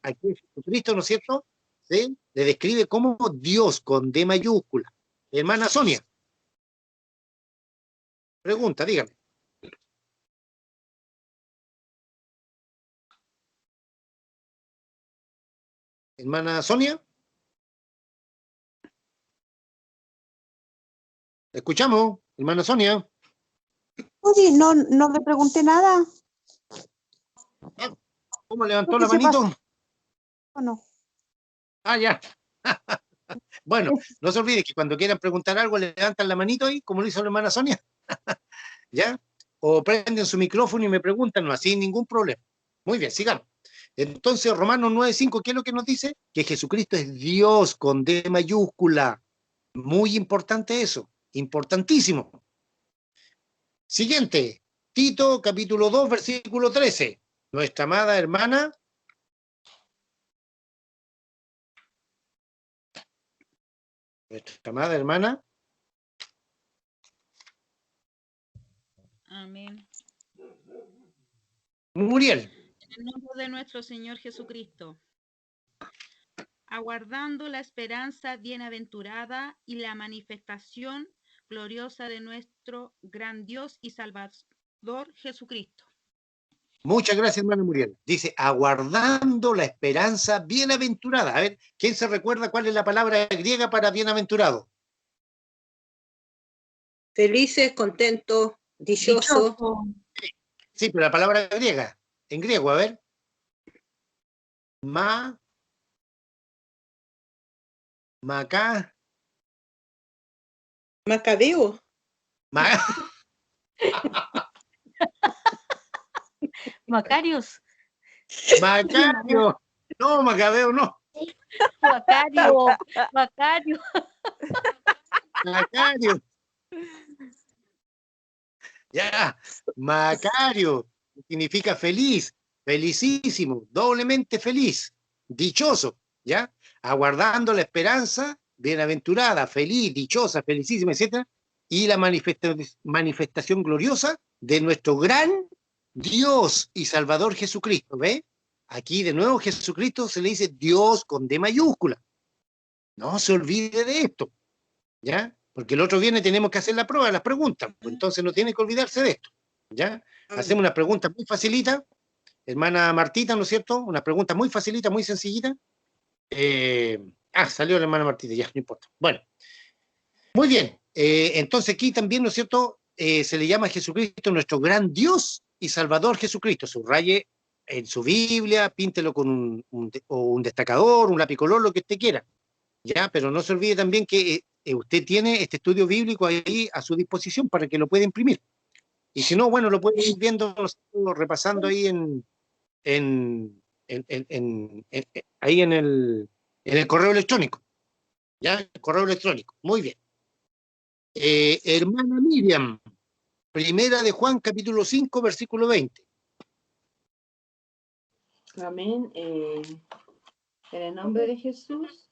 Aquí Jesucristo, ¿no es cierto?, ¿sí?, le describe como Dios con D mayúscula. Hermana Sonia, pregunta, dígame. Hermana Sonia, escuchamos, hermana Sonia. Oye, no le pregunté nada. ¿Cómo levantó ¿Qué la se manito? pasó? ¿O no? Ah, ya. Bueno, no se olvide que cuando quieran preguntar algo, levantan la manito ahí, como lo hizo la hermana Sonia. ¿Ya? O prenden su micrófono y me preguntan, no, así ningún problema. Muy bien, sigamos. Entonces, Romanos 9:5, ¿qué es lo que nos dice? Que Jesucristo es Dios con D mayúscula. Muy importante eso, importantísimo. Siguiente, Tito, capítulo 2, versículo 13. Nuestra amada hermana Amén. Muriel. En el nombre de nuestro Señor Jesucristo, aguardando la esperanza bienaventurada y la manifestación gloriosa de nuestro gran Dios y Salvador Jesucristo. Muchas gracias, hermana Muriel. Dice, aguardando la esperanza bienaventurada. A ver, ¿quién se recuerda cuál es la palabra griega para bienaventurado? Felices, contentos, dichosos. Sí, pero la palabra griega, en griego, a ver. Macabeo. Macarius. Macario. No, Macabeo, no. Macario. Macario. Macario. Ya, Macario significa feliz, felicísimo, doblemente feliz, dichoso, ¿ya? Aguardando la esperanza, bienaventurada, feliz, dichosa, felicísima, etcétera, y la manifestación gloriosa de nuestro gran Dios y Salvador Jesucristo, ¿ve? Aquí de nuevo Jesucristo se le dice Dios con D mayúscula. No se olvide de esto, ¿ya? Porque el otro viernes tenemos que hacer la prueba, las preguntas, pues entonces no tiene que olvidarse de esto, ¿ya? Hacemos una pregunta muy facilita, hermana Martita, ¿no es cierto? Una pregunta muy facilita, muy sencillita. Salió la hermana Martita, ya, no importa. Bueno, muy bien. Entonces aquí también, ¿no es cierto? Se le llama a Jesucristo nuestro gran Dios y Salvador Jesucristo. Subraye en su Biblia, píntelo con un destacador, un lápiz color, lo que usted quiera. Ya, pero no se olvide también que usted tiene este estudio bíblico ahí a su disposición para que lo pueda imprimir. Y si no, bueno, lo puede ir viendo, repasando ahí ahí en el correo electrónico. ¿Ya? El correo electrónico. Muy bien. Hermana Miriam, primera de Juan, capítulo 5, versículo 20. Amén. En el nombre de Jesús.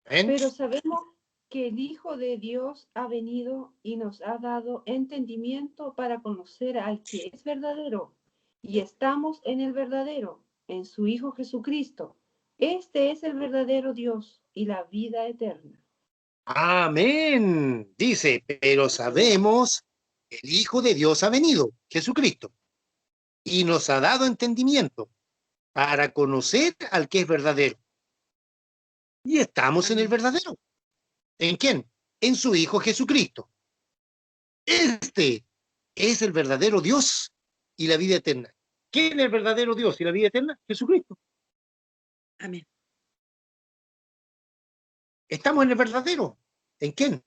¿Ven? Pero sabemos que el Hijo de Dios ha venido y nos ha dado entendimiento para conocer al que es verdadero. Y estamos en el verdadero, en su Hijo Jesucristo. Este es el verdadero Dios y la vida eterna. Amén. Dice, pero sabemos que el Hijo de Dios ha venido, Jesucristo, y nos ha dado entendimiento para conocer al que es verdadero. Y estamos en el verdadero. ¿En quién? En su Hijo Jesucristo. Este es el verdadero Dios y la vida eterna. ¿Quién es el verdadero Dios y la vida eterna? Jesucristo. Amén. Estamos en el verdadero. ¿En quién?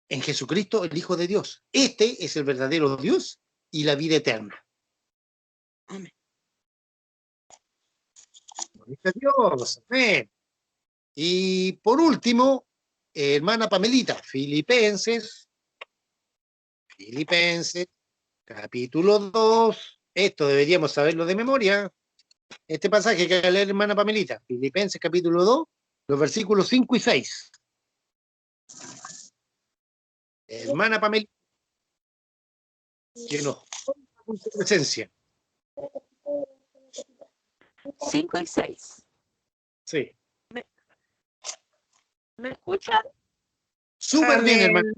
En Jesucristo, el Hijo de Dios. Este es el verdadero Dios y la vida eterna. Amén. Gloria a Dios. Amén. Y por último, hermana Pamelita, Filipenses, capítulo 2. Esto deberíamos saberlo de memoria. Este pasaje que va a leer hermana Pamelita, Filipenses capítulo 2, los versículos 5 y 6. Hermana Pamelita, que nos ponga con su presencia. 5 y 6. Sí. ¿Me escuchan? Súper bien, Amén. hermano.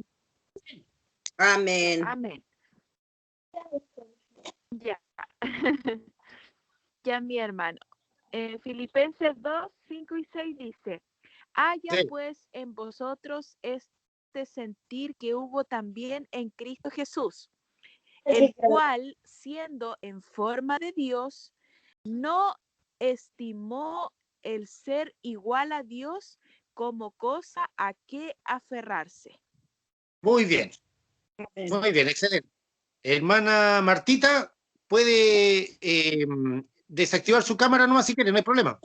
Amén. Amén. Ya. Ya, mi hermano. Filipenses 2, 5 y 6 dice, haya Sí. pues en vosotros este sentir que hubo también en Cristo Jesús, el cual, siendo en forma de Dios, no estimó el ser igual a Dios como cosa a que aferrarse. Muy bien, excelente. Hermana Martita, puede desactivar su cámara nomás si quiere, no hay problema.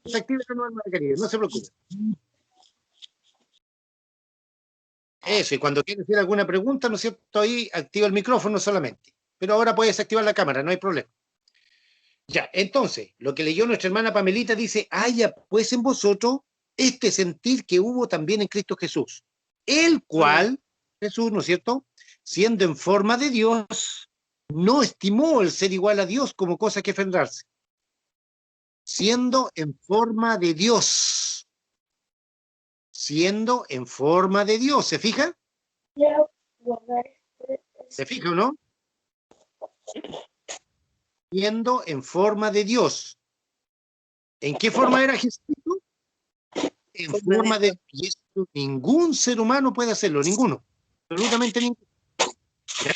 Desactive la nueva querida, no se preocupe. Eso, y cuando quiere hacer alguna pregunta, ¿no es cierto? Ahí activa el micrófono solamente. Pero ahora puede desactivar la cámara, no hay problema. Ya, entonces, lo que leyó nuestra hermana Pamelita dice, haya pues en vosotros este sentir que hubo también en Cristo Jesús, el cual, Jesús, ¿no es cierto?, siendo en forma de Dios, no estimó el ser igual a Dios como cosa que aferrarse. Siendo en forma de Dios. Siendo en forma de Dios, ¿se fija? ¿Se fija o no? Siendo en forma de Dios. ¿En qué forma era Jesucristo? En forma de Dios. Ningún ser humano puede hacerlo, ninguno. Absolutamente ninguno. ¿Ya?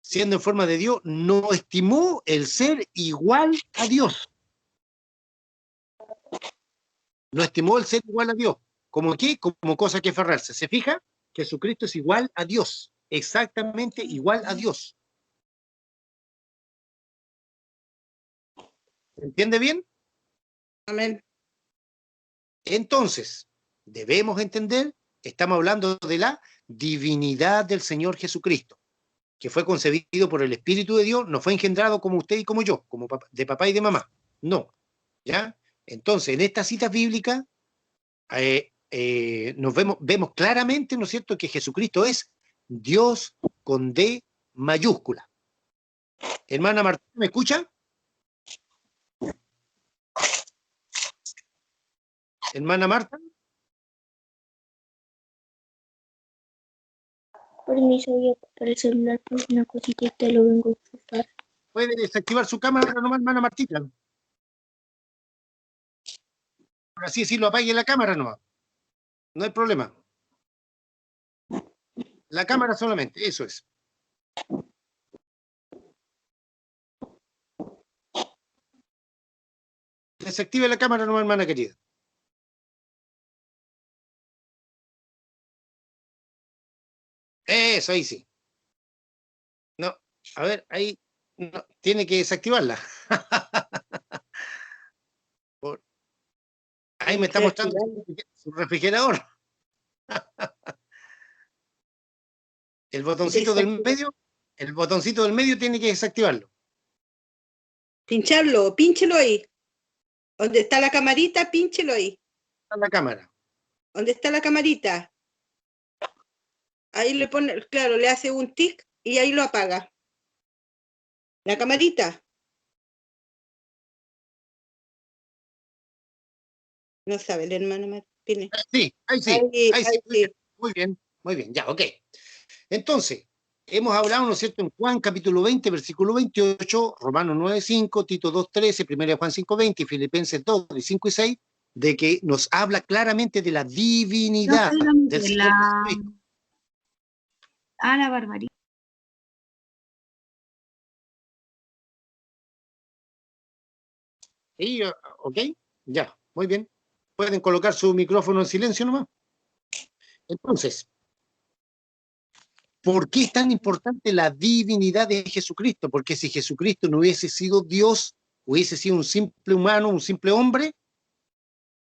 Siendo en forma de Dios, no estimó el ser igual a Dios. No estimó el ser igual a Dios. ¿Como qué? Como cosa que aferrarse. ¿Se fija? Jesucristo es igual a Dios, exactamente igual a Dios. ¿Se entiende bien? Amén. Entonces, debemos entender, estamos hablando de la divinidad del Señor Jesucristo, que fue concebido por el Espíritu de Dios, no fue engendrado como usted y como yo, como de papá y de mamá. No, ¿ya? Entonces, en estas citas bíblicas, vemos claramente, ¿no es cierto?, que Jesucristo es Dios con D mayúscula. Hermana Marta, ¿me escucha? Hermana Marta. Permiso, voy a ocupar el celular por una cosita y te lo vengo a ocupar. Puede desactivar su cámara nomás, hermana Martita. Por así decirlo, apague la cámara nomás. No hay problema. La cámara solamente, eso es. Desactive la cámara nomás, hermana querida. Eso, ahí sí. No, a ver, ahí no, tiene que desactivarla. Ahí me está mostrando su refrigerador. El botoncito del medio tiene que desactivarlo. Pincharlo, pínchelo ahí. Donde está la camarita, pínchelo ahí. La cámara. ¿Dónde está la camarita? Ahí le pone, claro, le hace un tic y ahí lo apaga. La camarita. No sabe el hermano Martínez. Sí, ahí sí. Ahí sí. Muy bien, muy bien, ya, ok. Entonces, hemos hablado, ¿no es cierto?, en Juan capítulo 20, versículo 28, Romanos 9, 5, Tito 2, 13, 1 Juan 5, 20 y Filipenses 2, 5 y 6, de que nos habla claramente de la divinidad del Señor Jesucristo. La barbaridad. Y, ok, ya, muy bien. Pueden colocar su micrófono en silencio nomás. Entonces, ¿por qué es tan importante la divinidad de Jesucristo? Porque si Jesucristo no hubiese sido Dios, hubiese sido un simple humano, un simple hombre,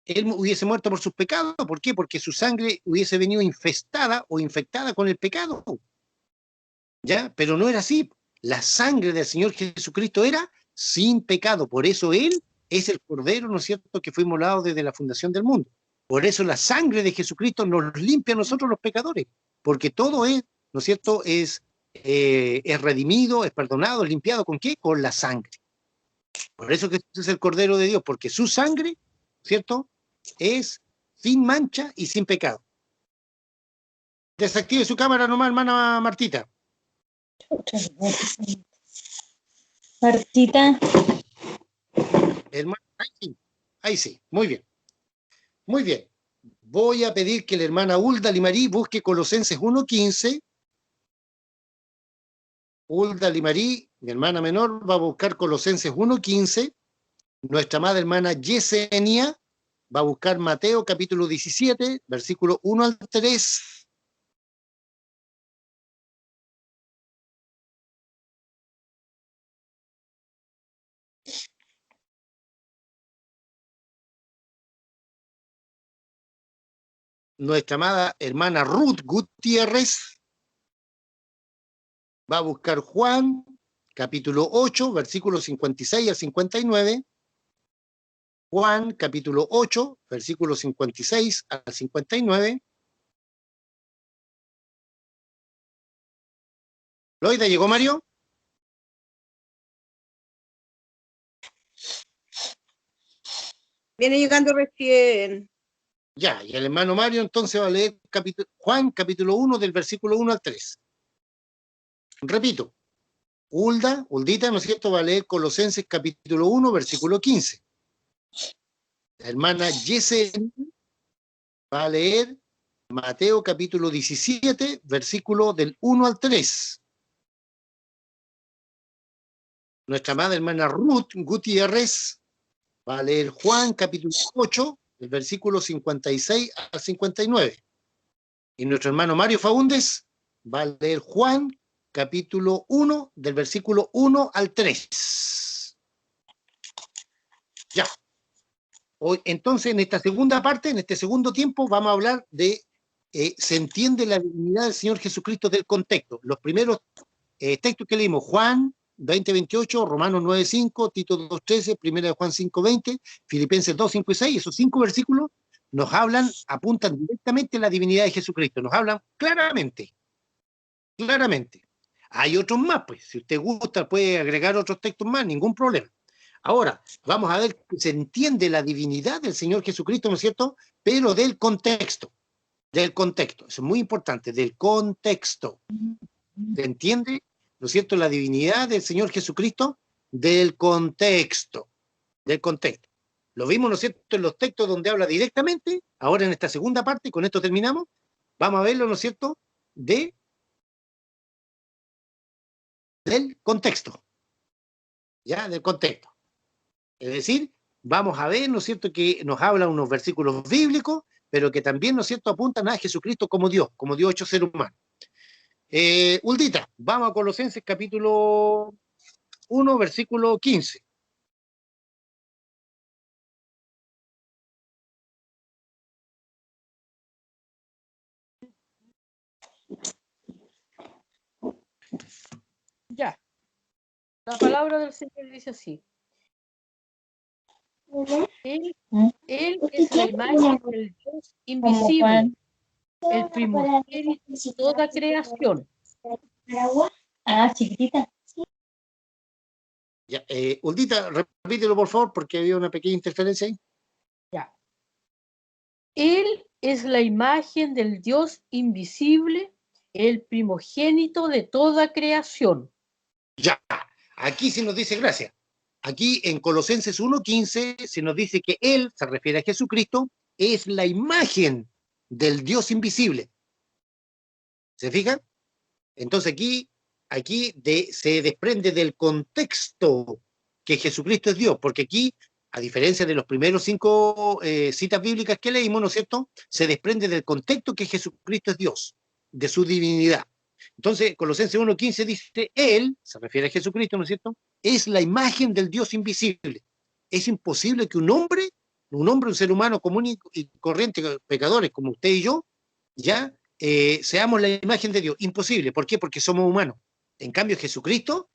él hubiese muerto por sus pecados. ¿Por qué? Porque su sangre hubiese venido infestada o infectada con el pecado. ¿Ya? Pero no era así. La sangre del Señor Jesucristo era sin pecado. Por eso Él es el Cordero, ¿no es cierto?, que fue inmolado desde la fundación del mundo. Por eso la sangre de Jesucristo nos limpia a nosotros los pecadores. Porque todo es, ¿no es cierto?, es redimido, es perdonado, es limpiado. ¿Con qué? Con la sangre. Por eso Jesús es el Cordero de Dios, porque su sangre, ¿cierto?, es sin mancha y sin pecado. Desactive su cámara nomás, hermana Martita. Martita. Hermana, ahí sí, muy bien. Muy bien. Voy a pedir que la hermana Hulda Limarí busque Colosenses 1:15. Hulda Limarí, mi hermana menor, va a buscar Colosenses 1:15. Nuestra amada hermana Yesenia va a buscar Mateo capítulo 17, versículo 1 al 3. Nuestra amada hermana Ruth Gutiérrez va a buscar Juan capítulo 8, versículos 56 al 59. Juan capítulo 8, versículos 56 al 59. ¿Loida llegó, Mario? Viene llegando recién. Ya, y el hermano Mario entonces va a leer Juan capítulo 1 del versículo 1 al 3. Repito, Huldita, ¿no es cierto?, va a leer Colosenses capítulo 1, versículo 15. La hermana Yesenia va a leer Mateo capítulo 17, versículo del 1 al 3. Nuestra amada hermana Ruth Gutiérrez va a leer Juan capítulo 8, del versículo 56 al 59. Y nuestro hermano Mario Faúndez va a leer Juan, capítulo 1, del versículo 1 al 3. Ya. Hoy, entonces, en esta segunda parte, en este segundo tiempo, vamos a hablar de se entiende la divinidad del Señor Jesucristo del contexto. Los primeros textos que leímos, Juan 20:28, Romanos 9:5, Tito 2:13, Primera de Juan 5:20, Filipenses 2:5 y 6, esos 5 versículos nos hablan, apuntan directamente a la divinidad de Jesucristo, nos hablan claramente, claramente. Hay otros más, pues, si usted gusta puede agregar otros textos más, ningún problema. Ahora, vamos a ver que se entiende la divinidad del Señor Jesucristo, ¿no es cierto? Pero del contexto, eso es muy importante, del contexto. ¿Se entiende, no es cierto, la divinidad del Señor Jesucristo? Del contexto, del contexto. Lo vimos, ¿no es cierto?, en los textos donde habla directamente. Ahora en esta segunda parte, con esto terminamos, vamos a verlo, ¿no es cierto?, del contexto. ¿Ya? Del contexto. Es decir, vamos a ver, ¿no es cierto?, que nos habla unos versículos bíblicos, pero que también, ¿no es cierto?, apuntan a Jesucristo como Dios hecho ser humano. Uldita, vamos a Colosenses capítulo 1, versículo 15. Ya. La palabra del Señor dice así. Él es la imagen del Dios invisible, el primogénito de toda creación. Ah, chiquitita. Ya, Uldita, repítelo por favor, porque había una pequeña interferencia ahí. Ya. Él es la imagen del Dios invisible, el primogénito de toda creación. Ya, aquí se nos dice, gracias. Aquí en Colosenses 1:15 se nos dice que Él, se refiere a Jesucristo, es la imagen del Dios invisible. ¿Se fijan? Entonces aquí se desprende del contexto que Jesucristo es Dios, porque aquí, a diferencia de los primeros 5 citas bíblicas que leímos, ¿no es cierto?, se desprende del contexto que Jesucristo es Dios, de su divinidad. Entonces, Colosenses 1:15 dice, Él, se refiere a Jesucristo, ¿no es cierto?, es la imagen del Dios invisible. Es imposible que un hombre, un ser humano común y corriente, pecadores como usted y yo, ya seamos la imagen de Dios. Imposible. ¿Por qué? Porque somos humanos. En cambio, Jesucristo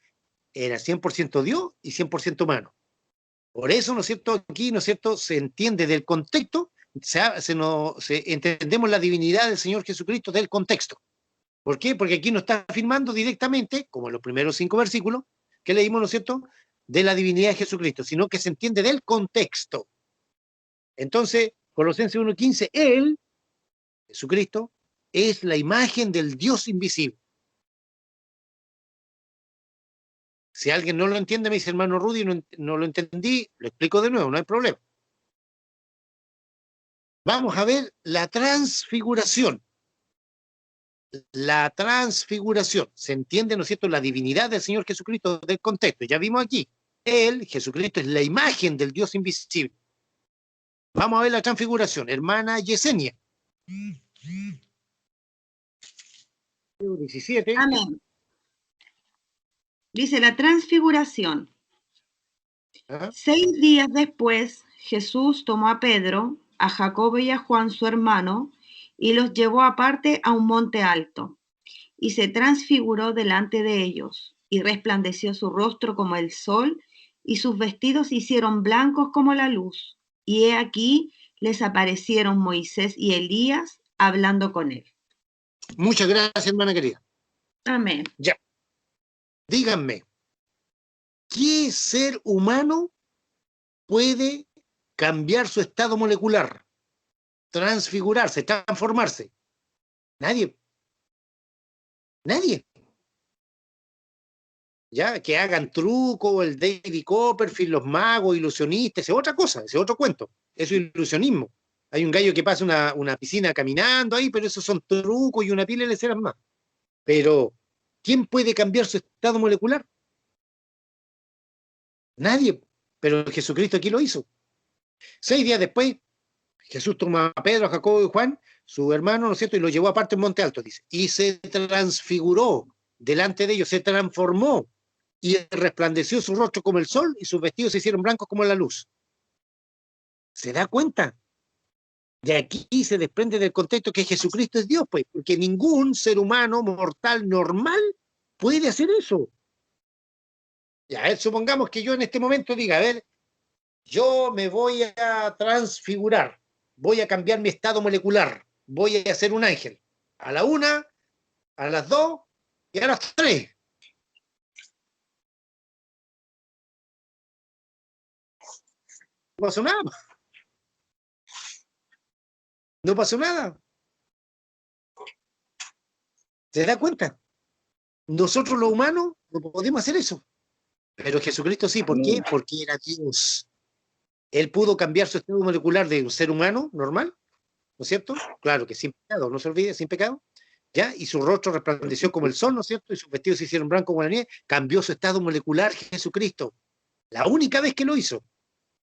era 100% Dios y 100% humano. Por eso, ¿no es cierto?, aquí, ¿no es cierto?, se entiende del contexto, entendemos la divinidad del Señor Jesucristo del contexto. ¿Por qué? Porque aquí no está afirmando directamente, como en los primeros 5 versículos que leímos, ¿no es cierto?, de la divinidad de Jesucristo, sino que se entiende del contexto. Entonces, Colosenses 1:15, Él, Jesucristo, es la imagen del Dios invisible. Si alguien no lo entiende, me dice, hermano Rudy, no lo entendí, lo explico de nuevo, no hay problema. Vamos a ver la transfiguración. La transfiguración. Se entiende, ¿no es cierto?, la divinidad del Señor Jesucristo del contexto. Ya vimos aquí. Él, Jesucristo, es la imagen del Dios invisible. Vamos a ver la transfiguración. Hermana Yesenia. 17. Amén. Dice la transfiguración. 6 días después, Jesús tomó a Pedro, a Jacobo y a Juan, su hermano, y los llevó aparte a un monte alto, y se transfiguró delante de ellos, y resplandeció su rostro como el sol, y sus vestidos se hicieron blancos como la luz. Y he aquí, les aparecieron Moisés y Elías hablando con él. Muchas gracias, hermana querida. Amén. Ya. Díganme, ¿qué ser humano puede cambiar su estado molecular? Transfigurarse, transformarse. Nadie. Nadie. Ya, que hagan truco, el David Copperfield, los magos, ilusionistas, esa es otra cosa, ese es otro cuento. Eso es ilusionismo. Hay un gallo que pasa una piscina caminando ahí, pero esos son trucos y una pila de leceras más. Pero, ¿quién puede cambiar su estado molecular? Nadie. Pero Jesucristo aquí lo hizo. 6 días después, Jesús tomó a Pedro, a Jacobo y Juan, su hermano, ¿no es cierto?, y lo llevó aparte en monte alto, dice, y se transfiguró delante de ellos, se transformó, y resplandeció su rostro como el sol, y sus vestidos se hicieron blancos como la luz. ¿Se da cuenta? De aquí se desprende del contexto que Jesucristo es Dios, pues, porque ningún ser humano mortal normal puede hacer eso. Ya, supongamos que yo en este momento diga, a ver, yo me voy a transfigurar, voy a cambiar mi estado molecular, voy a ser un ángel. A la 1, a las 2 y a las 3. No pasó nada. No pasó nada. ¿Se da cuenta? Nosotros los humanos no podemos hacer eso. Pero Jesucristo sí. ¿Por qué? Porque era Dios. Él pudo cambiar su estado molecular de un ser humano normal, ¿no es cierto? Claro que sin pecado, no se olvide, sin pecado. ¿Ya? Y su rostro resplandeció como el sol, ¿no es cierto? Y sus vestidos se hicieron blancos como la nieve. Cambió su estado molecular Jesucristo. La única vez que lo hizo.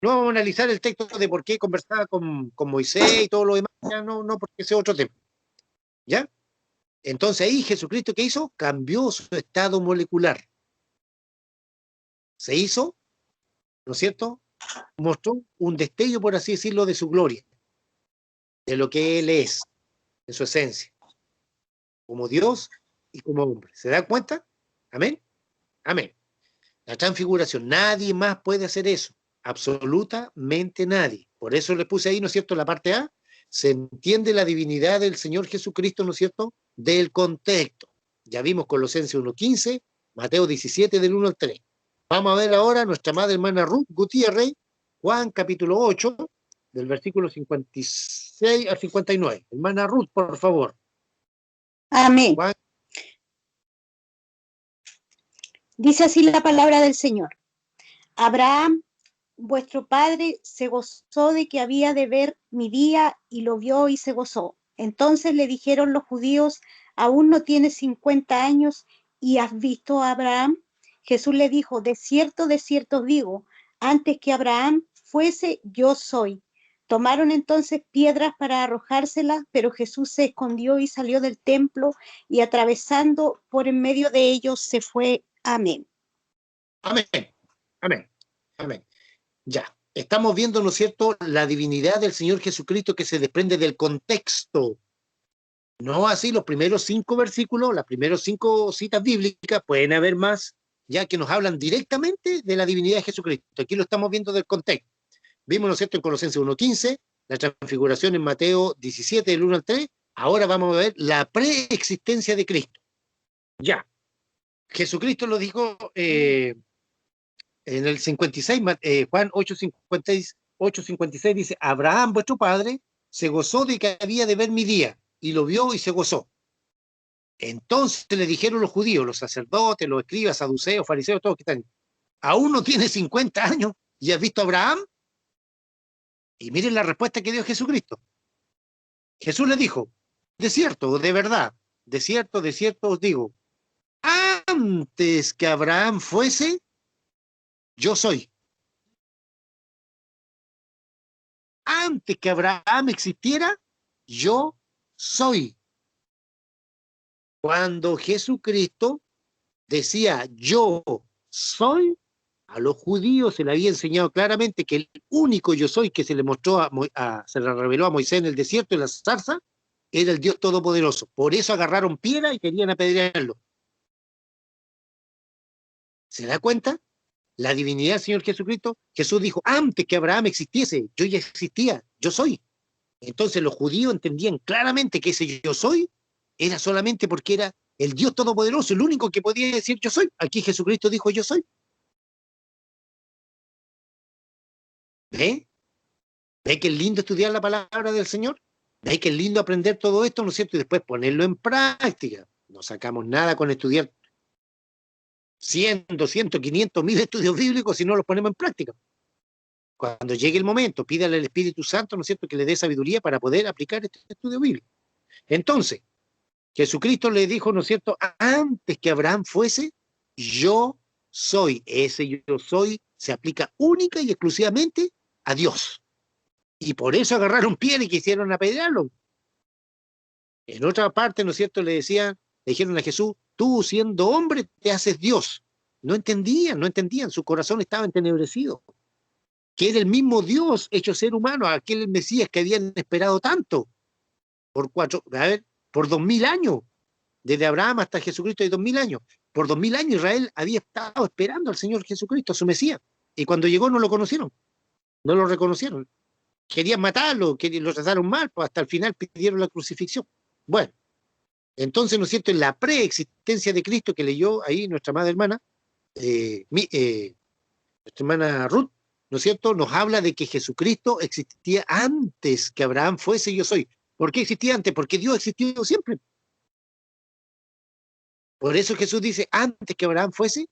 No vamos a analizar el texto de por qué conversaba con Moisés y todo lo demás, ya no, porque ese es otro tema. ¿Ya? Entonces ahí Jesucristo, ¿qué hizo? Cambió su estado molecular. Se hizo, ¿no es cierto? Mostró un destello, por así decirlo, de su gloria, de lo que Él es, en su esencia, como Dios y como hombre. ¿Se da cuenta? Amén. Amén. La transfiguración, nadie más puede hacer eso. Absolutamente nadie. Por eso le puse ahí, ¿no es cierto?, la parte A, se entiende la divinidad del Señor Jesucristo, ¿no es cierto?, del contexto. Ya vimos Colosenses 1:15, Mateo 17, del 1 al 3. Vamos a ver ahora nuestra madre hermana Ruth Gutiérrez, Juan capítulo 8, del versículo 56 al 59. Hermana Ruth, por favor. Amén. Juan. Dice así la palabra del Señor. Abraham, vuestro padre, se gozó de que había de ver mi día y lo vio y se gozó. Entonces le dijeron los judíos, aún no tienes 50 años y has visto a Abraham. Jesús le dijo, de cierto os digo, antes que Abraham fuese, yo soy. Tomaron entonces piedras para arrojárselas, pero Jesús se escondió y salió del templo y atravesando por en medio de ellos se fue. Amén. Amén. Amén. Amén. Ya, estamos viendo, ¿no es cierto?, la divinidad del Señor Jesucristo que se desprende del contexto. No así los primeros 5 versículos, las primeras 5 citas bíblicas, pueden haber más, ya que nos hablan directamente de la divinidad de Jesucristo. Aquí lo estamos viendo del contexto. Vimos, ¿no es cierto?, en Colosenses 1:15, la transfiguración en Mateo 17, del 1 al 3. Ahora vamos a ver la preexistencia de Cristo. Ya, Jesucristo lo dijo en el 56, Juan 8:56 dice, Abraham, vuestro padre, se gozó de que había de ver mi día, y lo vio y se gozó. Entonces le dijeron los judíos, los sacerdotes, los escribas, saduceos, fariseos, todos que están, ¿aún no tiene 50 años y has visto a Abraham? Y miren la respuesta que dio Jesucristo. Jesús le dijo, de cierto, de verdad, de cierto os digo, antes que Abraham fuese, yo soy. Antes que Abraham existiera, yo soy. Cuando Jesucristo decía yo soy, a los judíos se le había enseñado claramente que el único yo soy que se le mostró se le reveló a Moisés en el desierto, en la zarza, era el Dios Todopoderoso. Por eso agarraron piedra y querían apedrearlo. ¿Se da cuenta? La divinidad del Señor Jesucristo, Jesús dijo, antes que Abraham existiese, yo ya existía, yo soy. Entonces los judíos entendían claramente que ese yo soy era solamente porque era el Dios Todopoderoso, el único que podía decir yo soy. Aquí Jesucristo dijo yo soy. ¿Ve? ¿Ve que es lindo estudiar la palabra del Señor? ¿Ve que es lindo aprender todo esto, ¿no es cierto? Y después ponerlo en práctica. No sacamos nada con estudiar 100, 200, 500, 1000 estudios bíblicos si no los ponemos en práctica. Cuando llegue el momento, pídale al Espíritu Santo, ¿no es cierto?, que le dé sabiduría para poder aplicar este estudio bíblico. Entonces, Jesucristo le dijo, ¿no es cierto?, antes que Abraham fuese, yo soy. Ese yo soy se aplica única y exclusivamente a Dios. Y por eso agarraron piedra y quisieron apedrearlo. En otra parte, ¿no es cierto?, le dijeron a Jesús, tú siendo hombre te haces Dios. No entendían, su corazón estaba entenebrecido. Que era el mismo Dios hecho ser humano, aquel Mesías que habían esperado tanto, por 2000 años, desde Abraham hasta Jesucristo hay 2000 años. Por 2000 años Israel había estado esperando al Señor Jesucristo, a su Mesías, y cuando llegó no lo conocieron, no lo reconocieron. Querían matarlo, lo trataron mal, pues hasta el final pidieron la crucifixión. Bueno, entonces, ¿no es cierto?, en la preexistencia de Cristo que leyó ahí nuestra madre hermana, nuestra hermana Ruth, ¿no es cierto?, nos habla de que Jesucristo existía antes que Abraham fuese yo soy. ¿Por qué existía antes? Porque Dios existió siempre. Por eso Jesús dice, antes que Abraham fuese,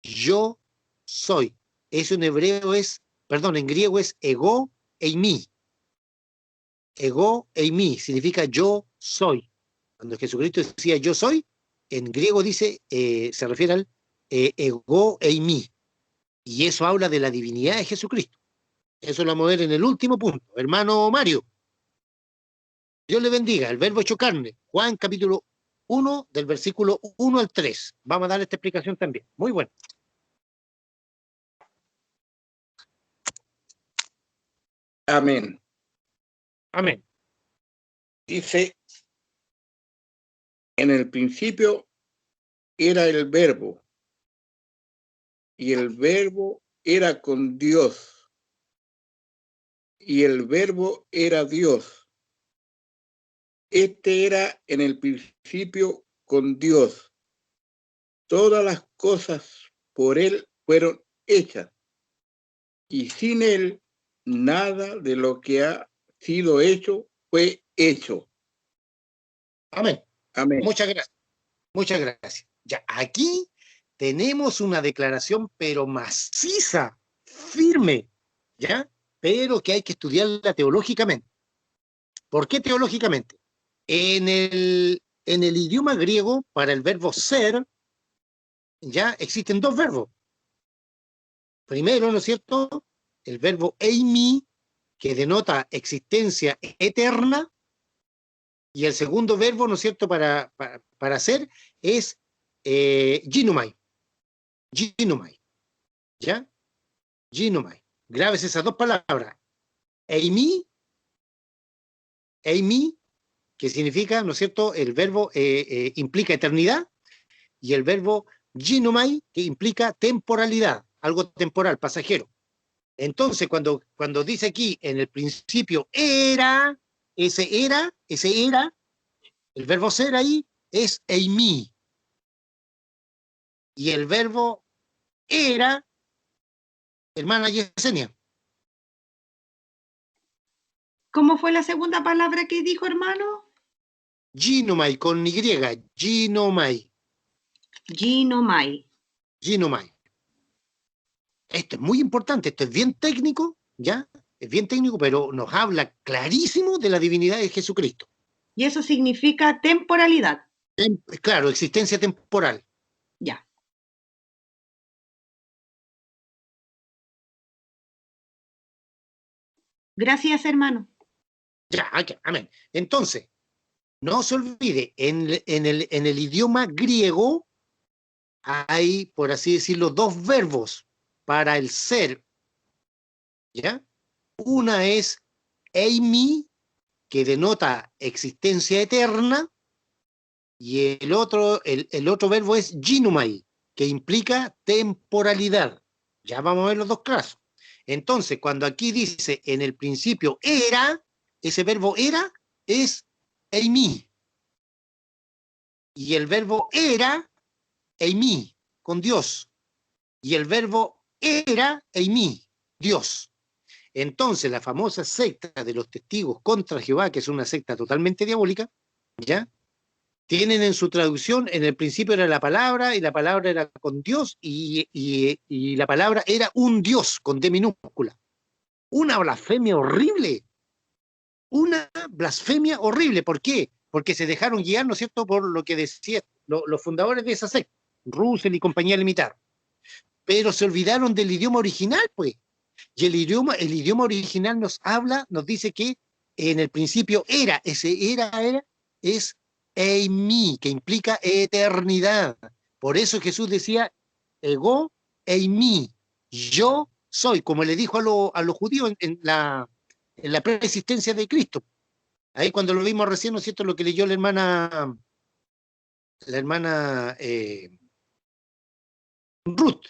yo soy. Eso en griego es ego eimi. Ego eimi significa yo soy. Cuando Jesucristo decía yo soy, en griego dice, se refiere al ego eimi. Y eso habla de la divinidad de Jesucristo. Eso lo vamos a ver en el último punto. Hermano Mario, Dios le bendiga. El verbo hecho carne. Juan capítulo 1, del versículo 1 al 3. Vamos a dar esta explicación también. Muy bueno. Amén. Amén. Dice, en el principio era el verbo, y el verbo era con Dios, y el verbo era Dios. Este era en el principio con Dios. Todas las cosas por él fueron hechas, y sin él nada de lo que ha sido hecho fue hecho. Amén. Amén. Muchas gracias. Muchas gracias. Ya, aquí tenemos una declaración, pero maciza, firme, ¿ya? Pero que hay que estudiarla teológicamente. ¿Por qué teológicamente? En el idioma griego, para el verbo ser, ya existen dos verbos. Primero, ¿no es cierto?, el verbo eimi, que denota existencia eterna, y el segundo verbo, ¿no es cierto?, para ser, es ginomai. Ginomai. ¿Ya? Ginomai. Graves esas dos palabras. Eimi, que significa, ¿no es cierto?, el verbo implica eternidad, y el verbo ginomai, que implica temporalidad, algo temporal, pasajero. Entonces, cuando dice aquí, en el principio era, ese era, el verbo ser ahí es eimi. Y el verbo era, hermana Yesenia. ¿Cómo fue la segunda palabra que dijo, hermano? Ginomai, con Y, ginomai. Ginomai. Ginomai. Esto es muy importante, esto es bien técnico, ¿ya? Es bien técnico, pero nos habla clarísimo de la divinidad de Jesucristo. Y eso significa temporalidad. Claro, existencia temporal. Ya. Gracias, hermano. Ya, okay, amén. Entonces, no se olvide, en el idioma griego hay, por así decirlo, dos verbos para el ser, ¿ya? Una es eimi, que denota existencia eterna, y el otro verbo es ginomai, que implica temporalidad. Ya vamos a ver los dos casos. Entonces, cuando aquí dice en el principio era, ese verbo era es eimi. Y el verbo era eimi, con Dios. Y el verbo era eimi, Dios. Entonces, la famosa secta de los testigos contra Jehová, que es una secta totalmente diabólica, ¿ya? Tienen en su traducción, en el principio era la palabra, y la palabra era con Dios, y la palabra era un Dios, con D minúscula. Una blasfemia horrible. Una blasfemia horrible. ¿Por qué? Porque se dejaron guiar, ¿no es cierto?, por lo que decían los fundadores de esa secta, Russell y compañía limitada. Pero se olvidaron del idioma original, pues. Y el idioma original nos habla, nos dice que en el principio era, ese era es eimi, que implica eternidad. Por eso Jesús decía, ego eimi, yo soy, como le dijo a los judíos en la preexistencia de Cristo. Ahí cuando lo vimos recién, ¿no es cierto?, lo que leyó la hermana Ruth,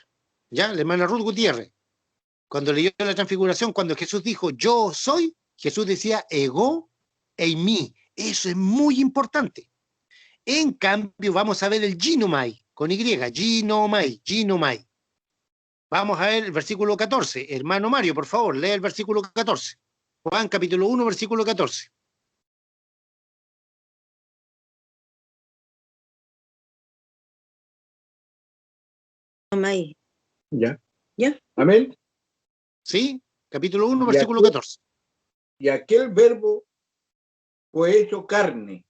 ¿ya? La hermana Ruth Gutiérrez. Cuando leyó la transfiguración, cuando Jesús dijo, yo soy, Jesús decía, ego eimi. Eso es muy importante. En cambio, vamos a ver el ginomai, con Y, ginomai. Vamos a ver el versículo 14. Hermano Mario, por favor, lee el versículo 14. Juan capítulo 1, versículo 14. Ya. ¿Ya? Amén. Sí, capítulo 1, versículo 14. Y aquel verbo fue hecho carne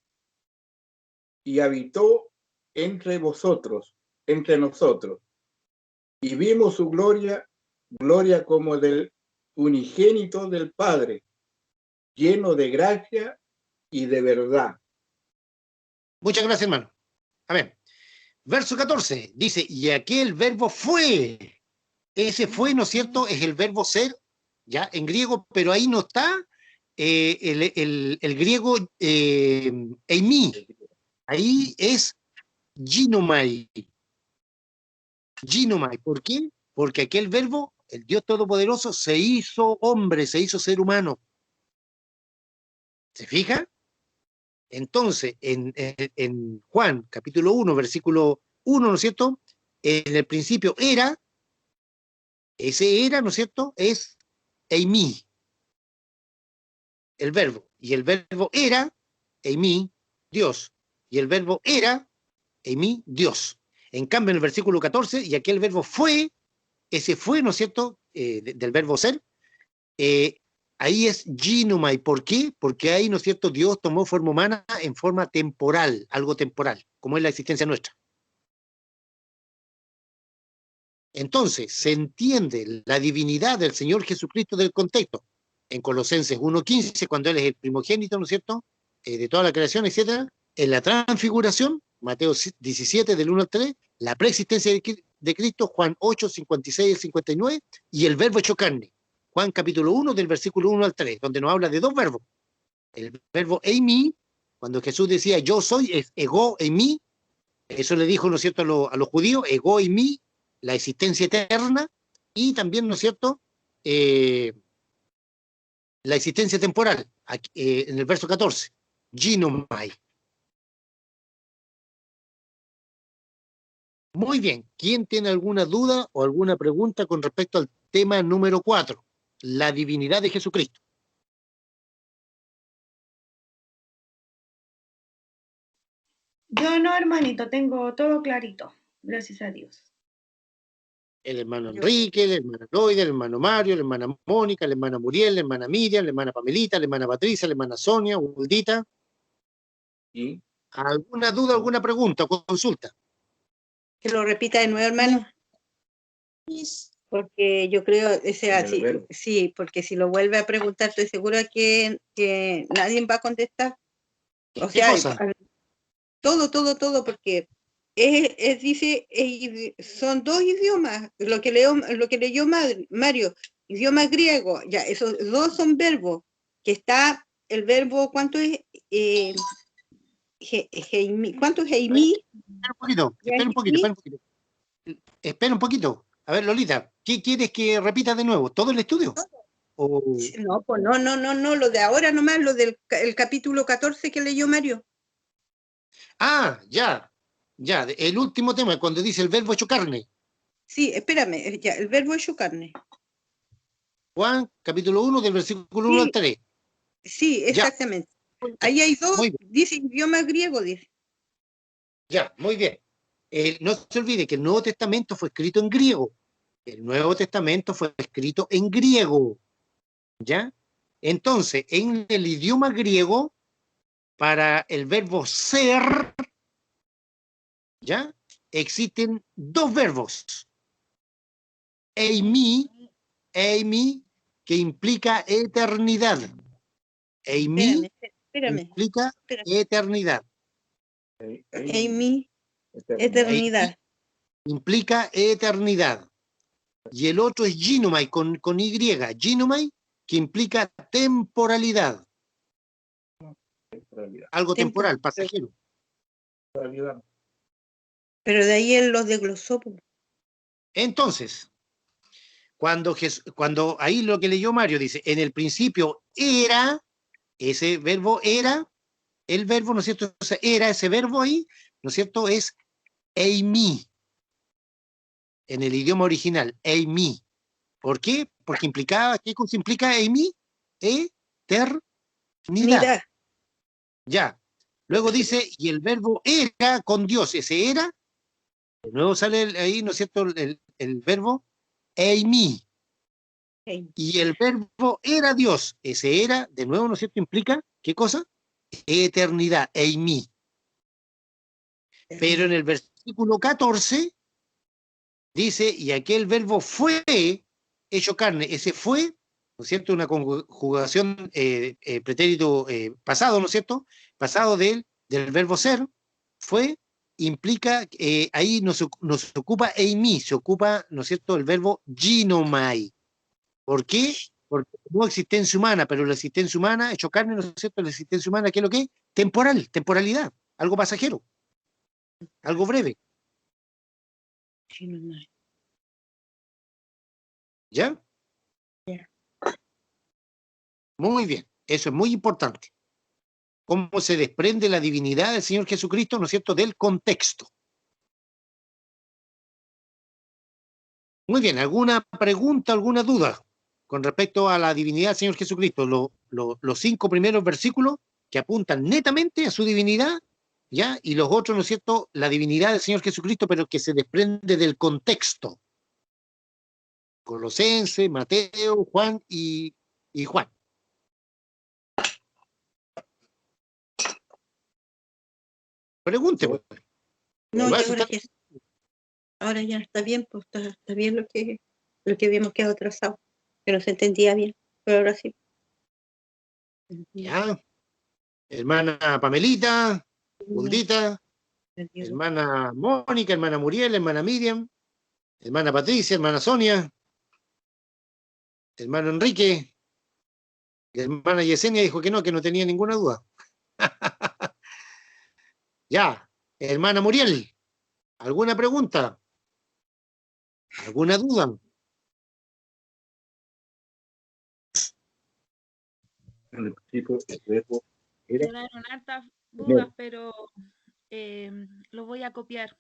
y habitó entre vosotros, entre nosotros. Y vimos su gloria, gloria como del unigénito del Padre, lleno de gracia y de verdad. Muchas gracias, hermano. Amén. Verso 14 dice, y aquel verbo fue. Ese fue, ¿no es cierto?, es el verbo ser, ya, en griego, pero ahí no está el griego eimi. Ahí es ginomai. Ginomai. ¿Por qué? Porque aquel verbo, el Dios Todopoderoso, se hizo hombre, se hizo ser humano. ¿Se fija? Entonces, en Juan, capítulo 1, versículo 1, ¿no es cierto?, en el principio era, ese era, ¿no es cierto?, es eimi, el verbo. Y el verbo era, eimi, Dios. Y el verbo era, eimi, Dios. En cambio, en el versículo 14, y aquel verbo fue, ese fue, ¿no es cierto?, del verbo ser, ahí es ginomai. ¿Por qué? Porque ahí, ¿no es cierto?, Dios tomó forma humana en forma temporal, algo temporal, como es la existencia nuestra. Entonces, se entiende la divinidad del Señor Jesucristo del contexto. En Colosenses 1:15, cuando Él es el primogénito, ¿no es cierto?, de toda la creación, etc. En la transfiguración, Mateo 17, del 1 al 3, la preexistencia de Cristo, Juan 8, 56 al 59, y el verbo hecho carne, Juan capítulo 1, del versículo 1 al 3, donde nos habla de dos verbos. El verbo eimi, cuando Jesús decía yo soy, es ego eimi. Eso le dijo, ¿no es cierto?, a los judíos, ego eimi, la existencia eterna, y también, ¿no es cierto?, la existencia temporal, aquí, en el verso 14, ginomai. Muy bien, ¿quién tiene alguna duda o alguna pregunta con respecto al tema número 4, la divinidad de Jesucristo? Yo no, hermanito, tengo todo clarito, gracias a Dios. El hermano Enrique, la hermana Loida, el hermano Mario, la hermana Mónica, la hermana Muriel, la hermana Miriam, la hermana Pamelita, la hermana Patricia, la hermana Sonia, Uldita. ¿Y? ¿Alguna duda, alguna pregunta o consulta? Que lo repita de nuevo, hermano. Porque yo creo, o sea, sí, porque si lo vuelve a preguntar, estoy segura que nadie va a contestar. O sea, todo, porque dice, son dos idiomas, lo que leyó Mario, idioma griego, ya, esos dos son verbos, que está el verbo, ¿cuánto es? ¿Cuánto es heimi? Espera un poquito. A ver, Lolita, ¿qué quieres que repita de nuevo? ¿Todo el estudio? No, pues no, lo de ahora nomás, lo del el capítulo 14 que leyó Mario. Ah, ya, el último tema, cuando dice el verbo hecho carne. Sí, espérame, ya, el verbo hecho carne. Juan, capítulo 1, del versículo 1 al 3. Sí, exactamente. Ya. Ahí hay dos, dice idioma griego, dice. Ya, muy bien. No se olvide que el Nuevo Testamento fue escrito en griego. El Nuevo Testamento fue escrito en griego. ¿Ya? Entonces, en el idioma griego, para el verbo ser, ¿ya?, existen dos verbos. Eimi, que implica eternidad. Eimi Espérame. implica eternidad. Eimi, eternidad. Implica eternidad. Y el otro es ginomai, con Y. Ginomai, que implica temporalidad. Algo temporal, pasajero. Pero de ahí él los desglosó. Entonces, cuando ahí lo que leyó Mario dice, en el principio era, ese verbo era, el verbo, ¿no es cierto? O sea, era ese verbo ahí, ¿no es cierto? Es eimi, en el idioma original, eimi. ¿Por qué? Porque implicaba, ¿qué cosa implica eimi? Eternidad. Mira. Ya. Luego dice, y el verbo era con Dios, ese era, de nuevo sale ahí, ¿no es cierto? El verbo eimi. Y el verbo era Dios, ese era, de nuevo, ¿no es cierto? Implica, ¿qué cosa? Eternidad, eimi. Pero en el versículo 14 dice, y aquel verbo fue hecho carne, ese fue, ¿no es cierto? Una conjugación pretérito pasado, ¿no es cierto? Pasado del verbo ser, fue, implica, ahí nos ocupa eimi, se ocupa, ¿no es cierto? El verbo ginomai. ¿Por qué? Porque no existencia humana, pero la existencia humana, hecho carne, ¿no es cierto? La existencia humana, ¿qué es lo que es? Temporal, temporalidad, algo pasajero, algo breve. ¿Ya? Muy bien, eso es muy importante. Cómo se desprende la divinidad del Señor Jesucristo, ¿no es cierto?, del contexto. Muy bien, ¿alguna pregunta, alguna duda con respecto a la divinidad del Señor Jesucristo? Los 5 primeros versículos que apuntan netamente a su divinidad, ¿ya? Y los otros, ¿no es cierto?, la divinidad del Señor Jesucristo, pero que se desprende del contexto. Colosenses, Mateo, Juan y Juan. Pregunte. No, ahora ya está bien, pues está bien lo que habíamos quedado atrasado, que no se entendía bien, pero ahora sí. Ya. Hermana Pamelita, Guldita, hermana Mónica, hermana Muriel, hermana Miriam, hermana Patricia, hermana Sonia, hermano Enrique, y hermana Yesenia dijo que no tenía ninguna duda. Ya, hermana Muriel, ¿alguna pregunta? ¿Alguna duda? Quedaron hartas dudas, pero lo voy a copiar.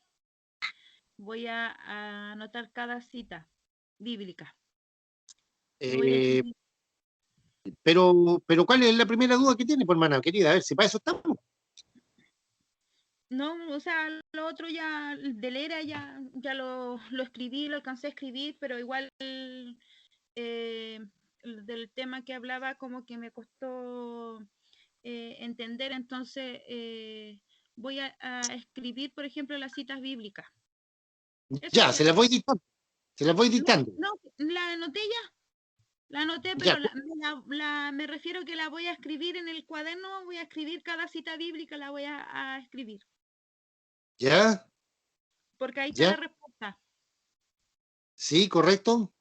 Voy a anotar cada cita bíblica. Pero ¿cuál es la primera duda que tiene, pues, hermana querida? A ver, si para eso estamos. No, o sea, lo otro ya, del ERA ya lo escribí, lo alcancé a escribir, pero igual del tema que hablaba como que me costó entender, entonces voy a escribir, por ejemplo, las citas bíblicas. Ya, se las voy dictando. Se las voy dictando. No, la anoté ya. La anoté, pero me refiero que la voy a escribir en el cuaderno, voy a escribir cada cita bíblica, la voy a escribir. ¿Ya? Porque ahí está la respuesta. Sí, correcto.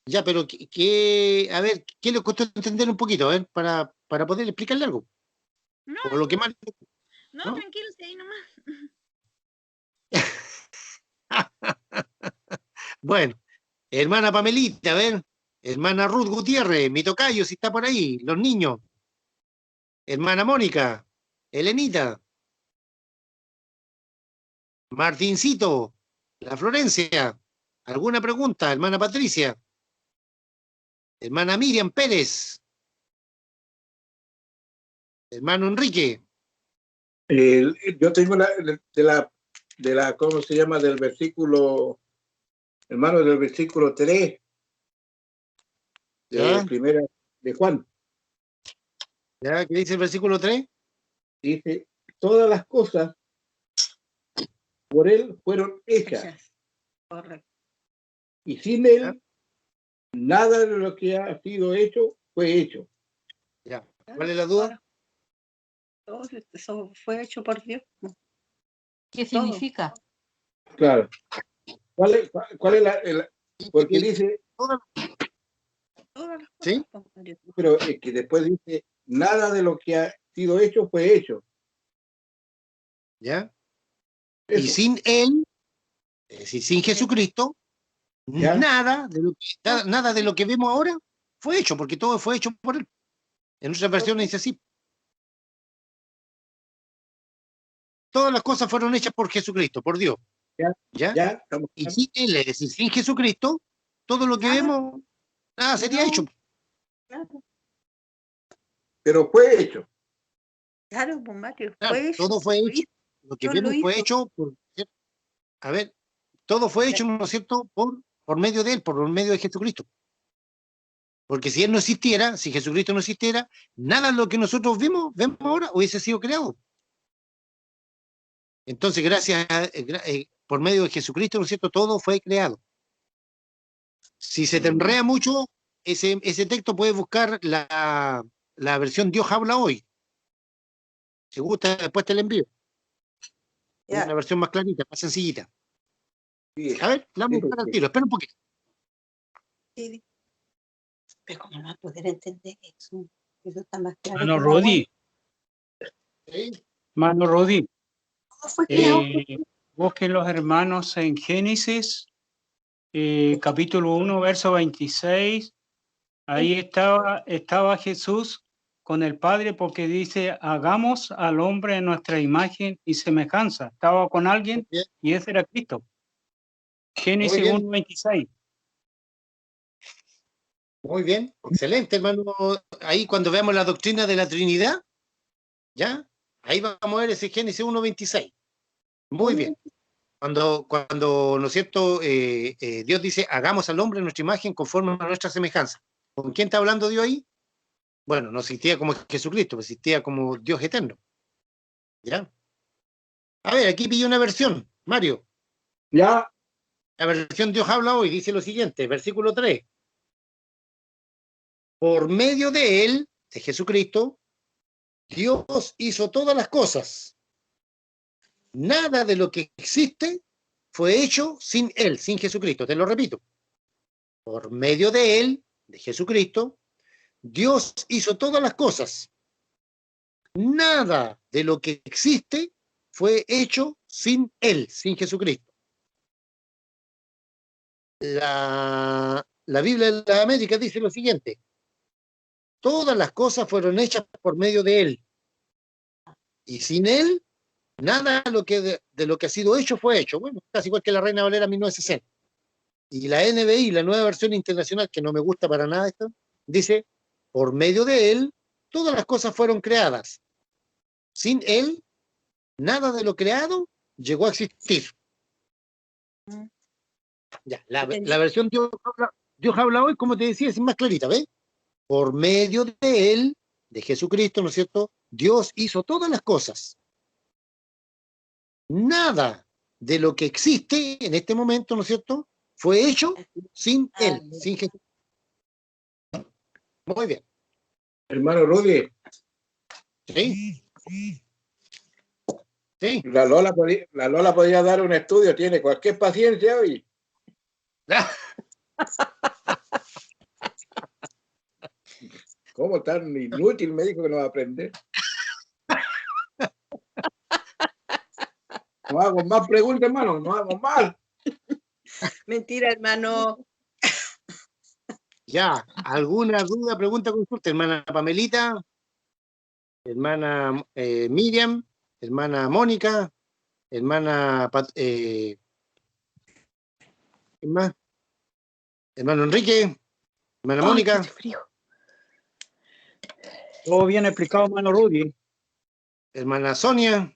Ya, pero a ver, ¿qué le costó entender un poquito? A ver, para poder explicarle algo. No, por lo que más... no, tranquilo, sí, ahí nomás. Bueno, hermana Pamelita, a ver, hermana Ruth Gutiérrez, mi tocayo, si está por ahí, los niños. Hermana Mónica, Elenita, Martincito, la Florencia. ¿Alguna pregunta, hermana Patricia? Hermana Miriam Pérez. Hermano Enrique. Yo tengo de la, ¿cómo se llama? Del versículo, hermano, del versículo 3, de primera de Juan. ¿Ya? ¿Qué dice el versículo 3? Dice, todas las cosas por él fueron hechas. Correcto. Y sin él, nada de lo que ha sido hecho fue hecho. Ya. ¿Cuál es la duda? Todo eso fue hecho por Dios. ¿Qué Todo. significa? Claro. ¿Cuál es porque dice, Todas las ¿sí? cosas, pues, Mario. pero es que después dice, nada de lo que ha sido hecho fue hecho. ¿Ya? Y Eso. sin Él, es decir, sin Jesucristo, ¿Ya? nada de lo que vemos ahora fue hecho, porque todo fue hecho por Él. En otra versión dice así. Todas las cosas fueron hechas por Jesucristo, por Dios. ¿Ya? Ya, estamos Y claros. sin Él, es decir, sin Jesucristo, todo lo que Nada. vemos, nada sería No. hecho. Claro, Pero fue hecho. claro, pues, Mario, Claro, fue hecho. todo fue hecho. Lo que Dios lo vemos fue hizo. hecho por... A ver, todo fue hecho, ¿no es cierto?, por medio de Él, por medio de Jesucristo. Porque si Él no existiera, si Jesucristo no existiera, nada de lo que nosotros vemos ahora, hubiese sido creado. Entonces, gracias por medio de Jesucristo, ¿no es cierto?, todo fue creado. Si se te enrea mucho, ese texto puedes buscar la versión Dios habla hoy. Si gusta, después te la envío. Es Ya. una versión más clarita, más sencillita. Sí, A ver, la vamos a buscar al tiro. Espera un poquito. Sí. Pero como no va a poder entender eso, eso está más claro Mano que el agua. Rodi, ¿Sí? Mano Rodi, ¿Cómo fue creado? busquen los hermanos en Génesis, capítulo 1, verso 26. Ahí estaba Jesús con el Padre porque dice, hagamos al hombre en nuestra imagen y semejanza. Estaba con alguien Bien. y ese era Cristo. Muy Génesis bien. 1, 26. Muy bien, excelente, hermano. Ahí cuando veamos la doctrina de la Trinidad, ¿ya? Ahí vamos a ver ese Génesis 1.26. Muy bien. Cuando ¿no es cierto?, Dios dice, hagamos al hombre en nuestra imagen conforme a nuestra semejanza. ¿Con quién está hablando Dios ahí? Bueno, no existía como Jesucristo, existía como Dios eterno. ¿Ya? A ver, aquí pillé una versión, Mario. Ya. La versión Dios habla hoy dice lo siguiente, versículo 3. Por medio de Él, de Jesucristo, Dios hizo todas las cosas. Nada de lo que existe fue hecho sin Él, sin Jesucristo. Te lo repito. Por medio de Él, de Jesucristo, Dios hizo todas las cosas. Nada de lo que existe fue hecho sin Él, sin Jesucristo. La Biblia de las Américas dice lo siguiente. Todas las cosas fueron hechas por medio de Él. Y sin Él, nada de lo que ha sido hecho fue hecho. Bueno, casi igual que la Reina Valera 1960. Y la NBI, la nueva versión internacional, que no me gusta para nada esto, dice, por medio de Él, todas las cosas fueron creadas. Sin Él, nada de lo creado llegó a existir. Ya, la versión Dios habla hoy, como te decía, es más clarita, ¿ves? Por medio de Él, de Jesucristo, ¿no es cierto?, Dios hizo todas las cosas. Nada de lo que existe en este momento, ¿no es cierto?, fue hecho sin Él, sin Jesús. Muy bien. Hermano Rudy. Sí. Sí. La Lola podía dar un estudio, tiene cualquier paciencia hoy. ¿Cómo tan inútil? Me dijo que no va a aprender. No hago más preguntas, hermano, no hago más. Mentira, hermano. Ya, ¿alguna duda, pregunta, consulta? Hermana Pamelita, hermana Miriam, hermana Mónica, hermana ¿quién más? Hermano Enrique, hermana Mónica. Todo bien explicado, hermano Rudy. Hermana Sonia.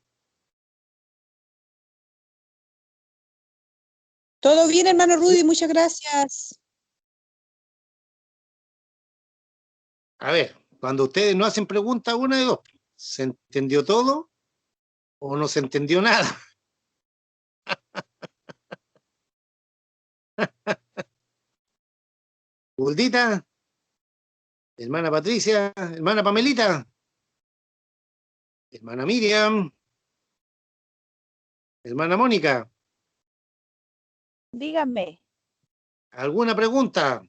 Todo bien, hermano Rudy, muchas gracias. A ver, cuando ustedes no hacen preguntas, una de dos. ¿Se entendió todo o no se entendió nada? Huldita, hermana Patricia, hermana Pamelita, hermana Miriam, hermana Mónica. Dígame. ¿Alguna pregunta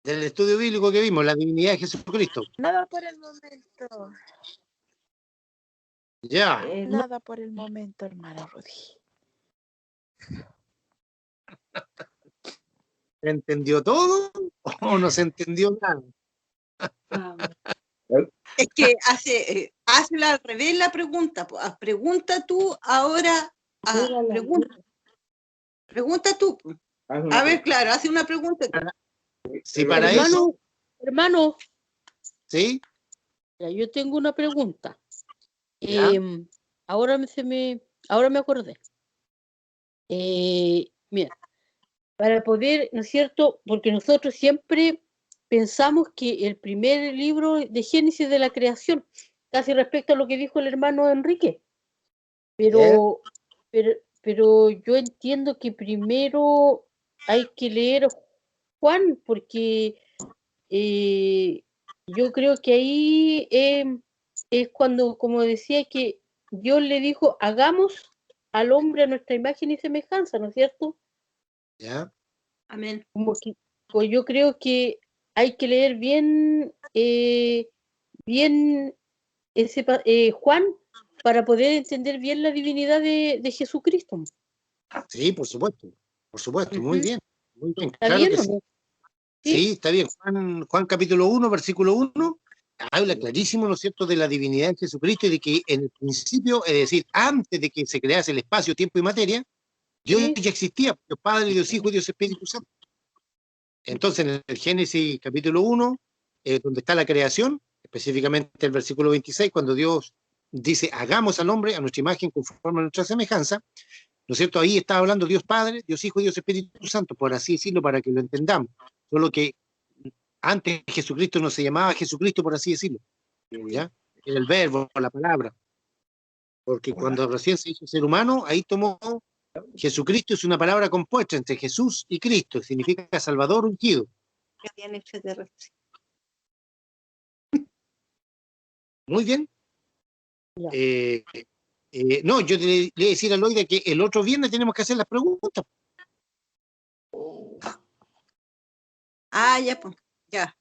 del estudio bíblico que vimos, la divinidad de Jesucristo? Nada por el momento. Ya. Nada por el momento, hermano Rudy. ¿Se entendió todo o no se entendió nada? Es que hazla al revés la pregunta. Pregunta tú ahora. Pregunta tú. A ver, claro, hace una pregunta. Sí, para eso. Hermano. Sí. Ya, yo tengo una pregunta. ¿Ya? Ahora me acordé. Mira, para poder, ¿no es cierto? Porque nosotros siempre pensamos que el primer libro de Génesis de la creación, casi respecto a lo que dijo el hermano Enrique, pero yo entiendo que primero hay que leer Juan, porque yo creo que ahí es cuando, como decía, que Dios le dijo, hagamos al hombre a nuestra imagen y semejanza, ¿no es cierto? Ya. Amén. Pues yo creo que hay que leer bien, Juan, para poder entender bien la divinidad de Jesucristo. Sí, por supuesto, muy bien. Muy bien, ¿Está claro bien que o sí. no? Sí, está bien. Juan capítulo 1, versículo 1, habla clarísimo, ¿no es cierto?, de la divinidad de Jesucristo y de que en el principio, es decir, antes de que se crease el espacio, tiempo y materia, Dios ya existía, Dios Padre, Dios Hijo y Dios Espíritu Santo. Entonces, en el Génesis capítulo 1, donde está la creación, específicamente el versículo 26, cuando Dios dice, hagamos al hombre a nuestra imagen conforme a nuestra semejanza, ¿no es cierto? Ahí está hablando Dios Padre, Dios Hijo y Dios Espíritu Santo, por así decirlo, para que lo entendamos. Solo que antes Jesucristo no se llamaba Jesucristo, por así decirlo. ¿Ya? Era el verbo, la palabra. Porque cuando recién se hizo ser humano, ahí tomó Jesucristo, es una palabra compuesta entre Jesús y Cristo, significa Salvador ungido. Muy bien. No, yo le iba a decir a Loida que el otro viernes tenemos que hacer las preguntas. Ah, ya, pues, ya.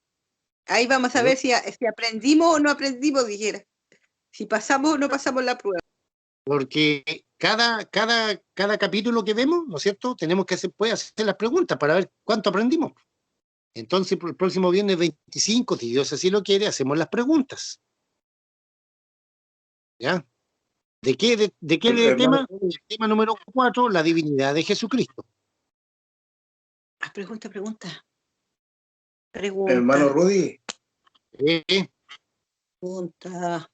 Ahí vamos a ver si aprendimos o no aprendimos, dijera. Si pasamos o no pasamos la prueba. Porque cada capítulo que vemos, ¿no es cierto?, tenemos que hacer las preguntas para ver cuánto aprendimos. Entonces, el próximo viernes 25, si Dios así lo quiere, hacemos las preguntas. ¿Ya? ¿De qué tema? El tema número 4, la divinidad de Jesucristo. Pregunta. Hermano Rudy. Pregunta.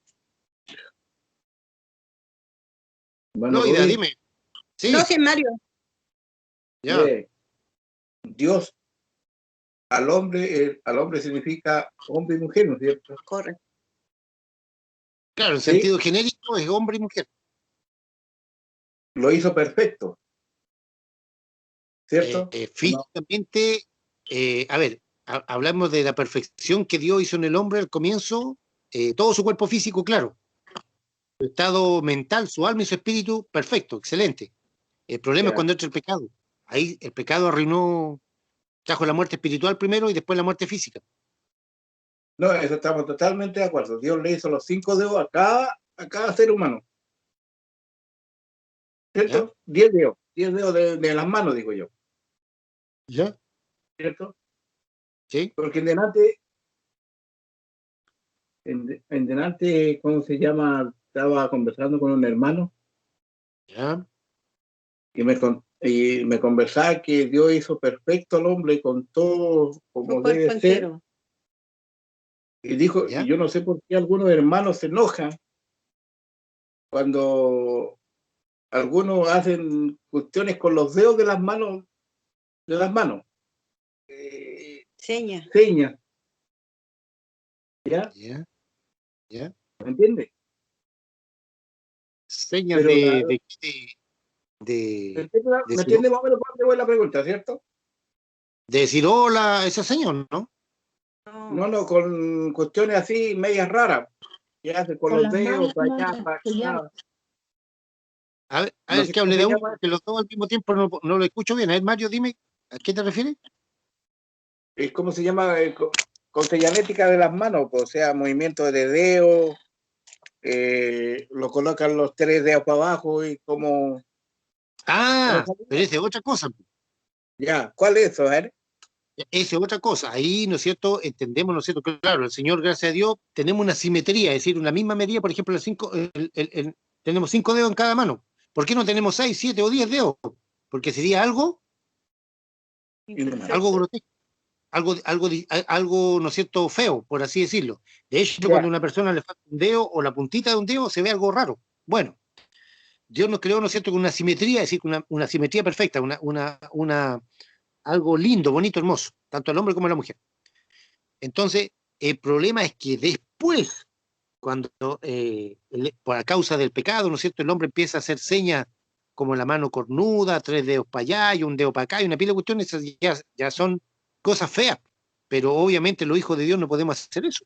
Loida, dime. Sí. No, sí, Mario. Ya. Dios al hombre significa hombre y mujer, ¿no es cierto? Correcto. Claro, en sentido genérico es hombre y mujer. Lo hizo perfecto, ¿cierto? Físicamente, a ver, hablamos de la perfección que Dios hizo en el hombre al comienzo, todo su cuerpo físico, claro. Su estado mental, su alma y su espíritu, perfecto, excelente. El problema es cuando entra el pecado. Ahí el pecado trajo la muerte espiritual primero y después la muerte física. No, eso estamos totalmente de acuerdo. Dios le hizo los 5 dedos a cada ser humano. ¿Cierto? 10 dedos. 10 dedos de las manos, digo yo. ¿Ya? ¿Cierto? Sí. Porque en delante, ¿cómo se llama? Estaba conversando con un hermano. ¿Ya? Y me conversaba que Dios hizo perfecto al hombre con todo como debe ser. Y dijo, y yo no sé por qué algunos hermanos se enojan cuando algunos hacen cuestiones con los dedos de las manos. Señas. ¿Ya? ¿Ya? ¿Me entiendes? Señas ¿Me entiendes más o menos por dónde voy la pregunta, cierto? de decir hola a ese señor, ¿no? No, con cuestiones así, medias raras. Que hace con los las dedos, manos para allá, no para se llama. acá. A No ver sé que cómo hable se de uno, llama. porque los dos al mismo tiempo no lo escucho bien. A ver, Mario, dime, ¿a qué te refieres? ¿Cómo se llama? Con señalética de las manos, pues, o sea, movimiento de dedo, lo colocan los 3 dedos para abajo y como... Ah, pero esa es otra cosa. Ya, ¿cuál es eso? A ver. Esa es otra cosa. Ahí, ¿no es cierto? Entendemos, ¿no es cierto? Claro, el Señor, gracias a Dios, tenemos una simetría, es decir, una misma medida, por ejemplo, tenemos 5 dedos en cada mano. ¿Por qué no tenemos 6, 7 o 10 dedos? Porque sería algo grotesco, algo, ¿no es cierto?, feo, por así decirlo. De hecho, Ya. cuando a una persona le falta un dedo o la puntita de un dedo, se ve algo raro. Bueno, Dios nos creó, ¿no es cierto?, con una simetría, es decir, una simetría perfecta, algo lindo, bonito, hermoso, tanto al hombre como a la mujer. Entonces, el problema es que después, cuando por causa del pecado, ¿no es cierto?, el hombre empieza a hacer señas como la mano cornuda, 3 dedos para allá y un dedo para acá, y una pila de cuestiones, ya son cosas feas. Pero obviamente los hijos de Dios no podemos hacer eso.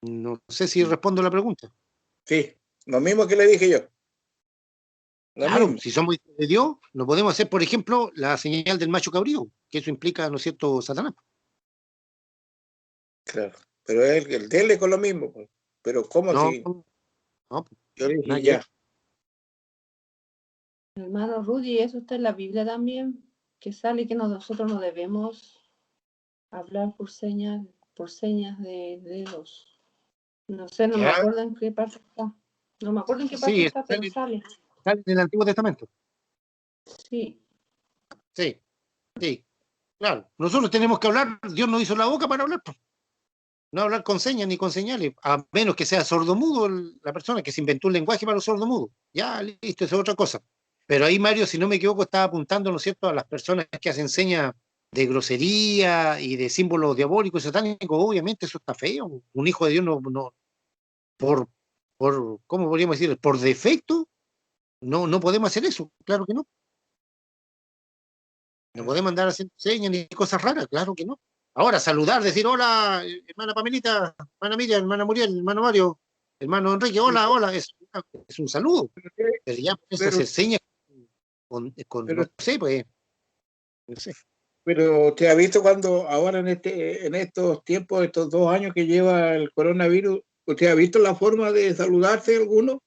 No sé si respondo a la pregunta. Sí, lo mismo que le dije yo. Claro, si somos hijos de Dios, no podemos hacer, por ejemplo, la señal del macho cabrío, que eso implica, ¿no es cierto?, Satanás. Claro, pero el dele con lo mismo, pues. Pero ¿cómo No, si? no, Yo le nada dije que ver. ya. Hermano Rudy, eso está en la Biblia también, que sale que nosotros no debemos hablar por señas de dedos. No sé, no me Ya. acuerdo en qué parte está. No me acuerdo en qué parte Sí, está, pero sale. sale en el Antiguo Testamento. Sí. Sí, sí, claro. Nosotros tenemos que hablar, Dios nos hizo la boca para hablar, pues. No hablar con señas ni con señales, a menos que sea sordomudo la persona que se inventó un lenguaje para los sordomudos. Ya, listo, eso es otra cosa. Pero ahí Mario, si no me equivoco, estaba apuntando, ¿no es cierto?, a las personas que hacen señas de grosería y de símbolos diabólicos y satánicos. Obviamente eso está feo. Un hijo de Dios por, ¿cómo podríamos decir? Por defecto, no podemos hacer eso. Claro que no. No podemos andar haciendo señas ni cosas raras, claro que no. Ahora, saludar, decir hola, hermana Pamelita, hermana Miriam, hermana Muriel, hermano Mario, hermano Enrique, hola, es un saludo. Pero ya empieza a hacer señas pero, no sé, pues, no sé. pero ¿usted ha visto cuando ahora en estos tiempos, estos 2 años que lleva el coronavirus, ¿usted ha visto la forma de saludarse alguno?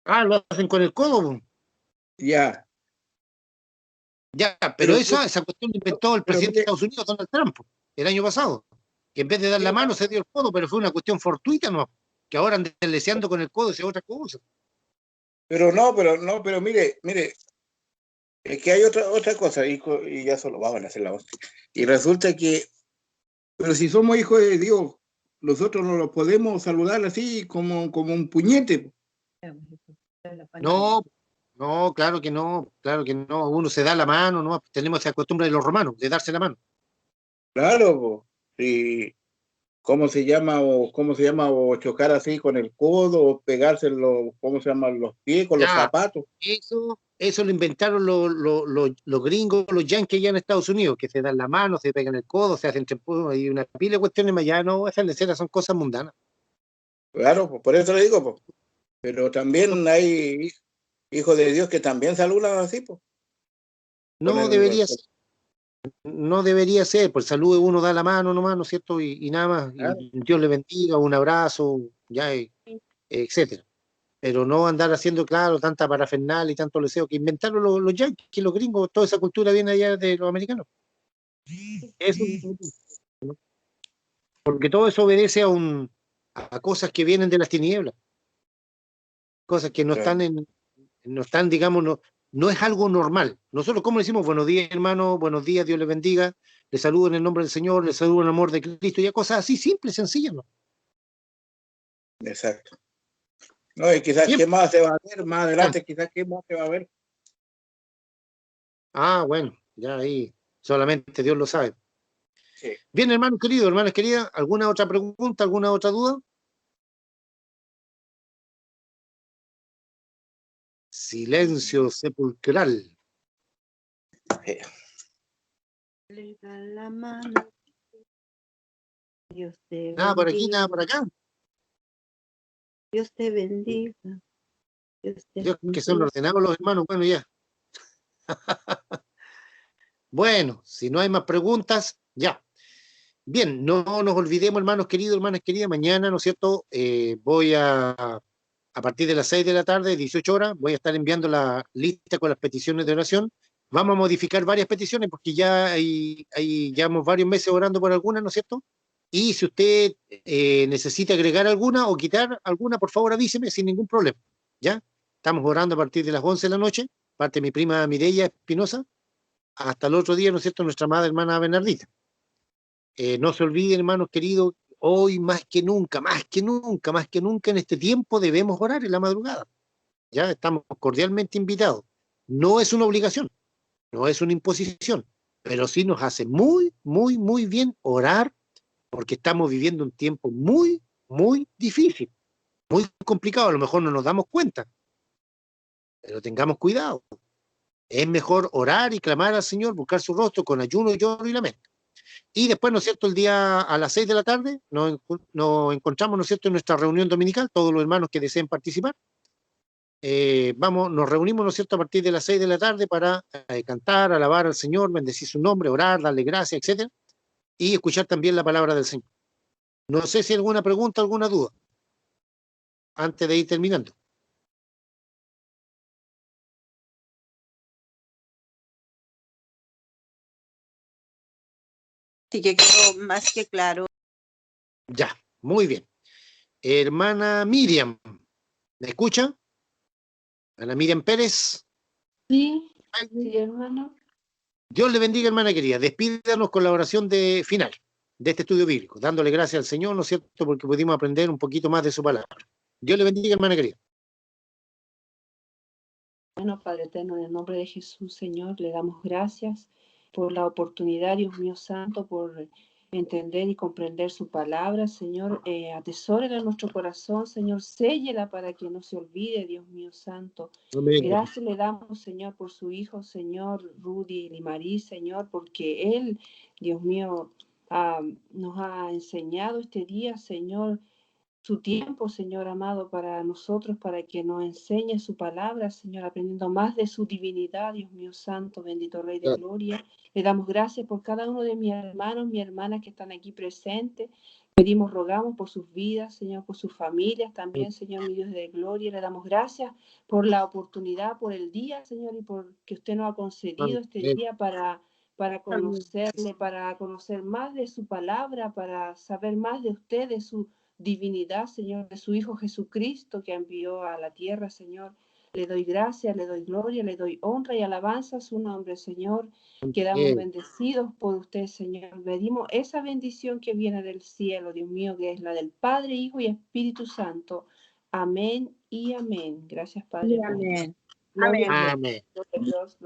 Ah, lo hacen con el codo, pues. Ya. Ya, pero esa cuestión la inventó el presidente de mire, Estados Unidos, Donald Trump, el año pasado, que en vez de dar la mano se dio el codo, pero fue una cuestión fortuita, ¿no? Que ahora andan leseando con el codo, es otra cosa. pero mire, es que hay otra cosa, y ya solo vamos a hacer la hostia. Y resulta que, pero si somos hijos de Dios, nosotros no los podemos saludar así como un puñete. No, claro que no, uno se da la mano, no, tenemos esa costumbre de los romanos, de darse la mano. Claro, po. Sí. ¿Cómo se llama? O chocar así con el codo, o pegarse ¿cómo se llama? Los pies con los Ya, zapatos. eso lo inventaron los gringos, los yankees allá en Estados Unidos, que se dan la mano, se pegan el codo, se hacen champú y una pila de cuestiones, más allá no, esas leceras son cosas mundanas. Claro, pues por eso le digo, pues. Pero también hay hijos de Dios que también saludan así, pues. No debería ser, por salud uno da la mano nomás, ¿no es cierto? Y nada más, y Dios le bendiga, un abrazo, ya, etcétera. Pero no andar haciendo, claro, tanta parafernalia y tanto deseo que inventaron los yankees, los gringos, toda esa cultura viene allá de los americanos. Eso, ¿no? Porque todo eso obedece a cosas que vienen de las tinieblas, cosas que no están, digamos, no es algo normal. Nosotros, ¿cómo decimos? Buenos días, hermano, buenos días, Dios les bendiga, les saludo en el nombre del Señor, les saludo en el amor de Cristo, ya cosas así simples, sencillas, ¿no? Exacto. No, y quizás qué más se va a ver más adelante, quizás qué más se va a ver. Ah, bueno, ya ahí solamente Dios lo sabe. Sí. Bien, hermano querido, hermanas queridas, ¿alguna otra pregunta, alguna otra duda? Silencio sepulcral. pasaje. Le dan la mano. Dios te Nada por aquí, bendiga. nada por acá. Dios te bendiga. Dios te Dios, que son bendiga. ordenados los hermanos. Bueno, ya. Bueno, si no hay más preguntas, ya. Bien, no nos olvidemos, hermanos queridos, hermanas queridas, mañana, ¿no es cierto? Voy a partir de las 6 de la tarde, 18 horas, voy a estar enviando la lista con las peticiones de oración. Vamos a modificar varias peticiones porque ya llevamos varios meses orando por algunas, ¿no es cierto? Y si usted necesita agregar alguna o quitar alguna, por favor avíseme sin ningún problema, ¿ya? Estamos orando a partir de las 11 de la noche, parte de mi prima Mireya Espinosa, hasta el otro día, ¿no es cierto?, nuestra amada hermana Bernardita. No se olviden, hermanos queridos, hoy más que nunca en este tiempo debemos orar en la madrugada. Ya estamos cordialmente invitados. No es una obligación, no es una imposición, pero sí nos hace muy, muy, muy bien orar porque estamos viviendo un tiempo muy, muy difícil, muy complicado. A lo mejor no nos damos cuenta, pero tengamos cuidado. Es mejor orar y clamar al Señor, buscar su rostro con ayuno, lloro y lamento. Y después, ¿no es cierto?, el día a las 6 de la tarde nos encontramos, ¿no es cierto?, en nuestra reunión dominical, todos los hermanos que deseen participar. Nos reunimos, ¿no es cierto?, a partir de las 6 de la tarde para cantar, alabar al Señor, bendecir su nombre, orar, darle gracias, etcétera, y escuchar también la palabra del Señor. No sé si hay alguna pregunta, alguna duda, antes de ir terminando. Sí que quedó más que claro. Ya, muy bien. Hermana Miriam, ¿me escucha? Ana Miriam Pérez. Sí, sí, hermano. Dios le bendiga, hermana querida. Despídanos con la oración final de este estudio bíblico, dándole gracias al Señor, ¿no es cierto?, porque pudimos aprender un poquito más de su palabra. Dios le bendiga, hermana querida. Bueno, Padre eterno, en el nombre de Jesús, Señor, le damos gracias por la oportunidad, Dios mío santo, por entender y comprender su palabra, Señor. Atesórela en nuestro corazón, Señor. Séllela para que no se olvide, Dios mío santo. Amén. Gracias le damos, Señor, por su hijo, Señor, Rudy Limarí, Señor, porque él, Dios mío, nos ha enseñado este día, Señor, su tiempo, Señor amado, para nosotros, para que nos enseñe su palabra, Señor, aprendiendo más de su divinidad, Dios mío santo, bendito Rey de Gloria. Le damos gracias por cada uno de mis hermanos, mis hermanas que están aquí presentes. Pedimos, rogamos por sus vidas, Señor, por sus familias también, Señor, mi Dios de Gloria. Le damos gracias por la oportunidad, por el día, Señor, y por que usted nos ha concedido este día para conocerle, para conocer más de su palabra, para saber más de usted, de su divinidad, Señor, de su Hijo Jesucristo que envió a la tierra, Señor. Le doy gracias, le doy gloria, le doy honra y alabanza a su nombre, Señor. Quedamos bendecidos por usted, Señor. Pedimos esa bendición que viene del cielo, Dios mío, que es la del Padre, Hijo y Espíritu Santo. Amén y amén. Gracias, Padre. Amén. Gloria Amén. a Dios.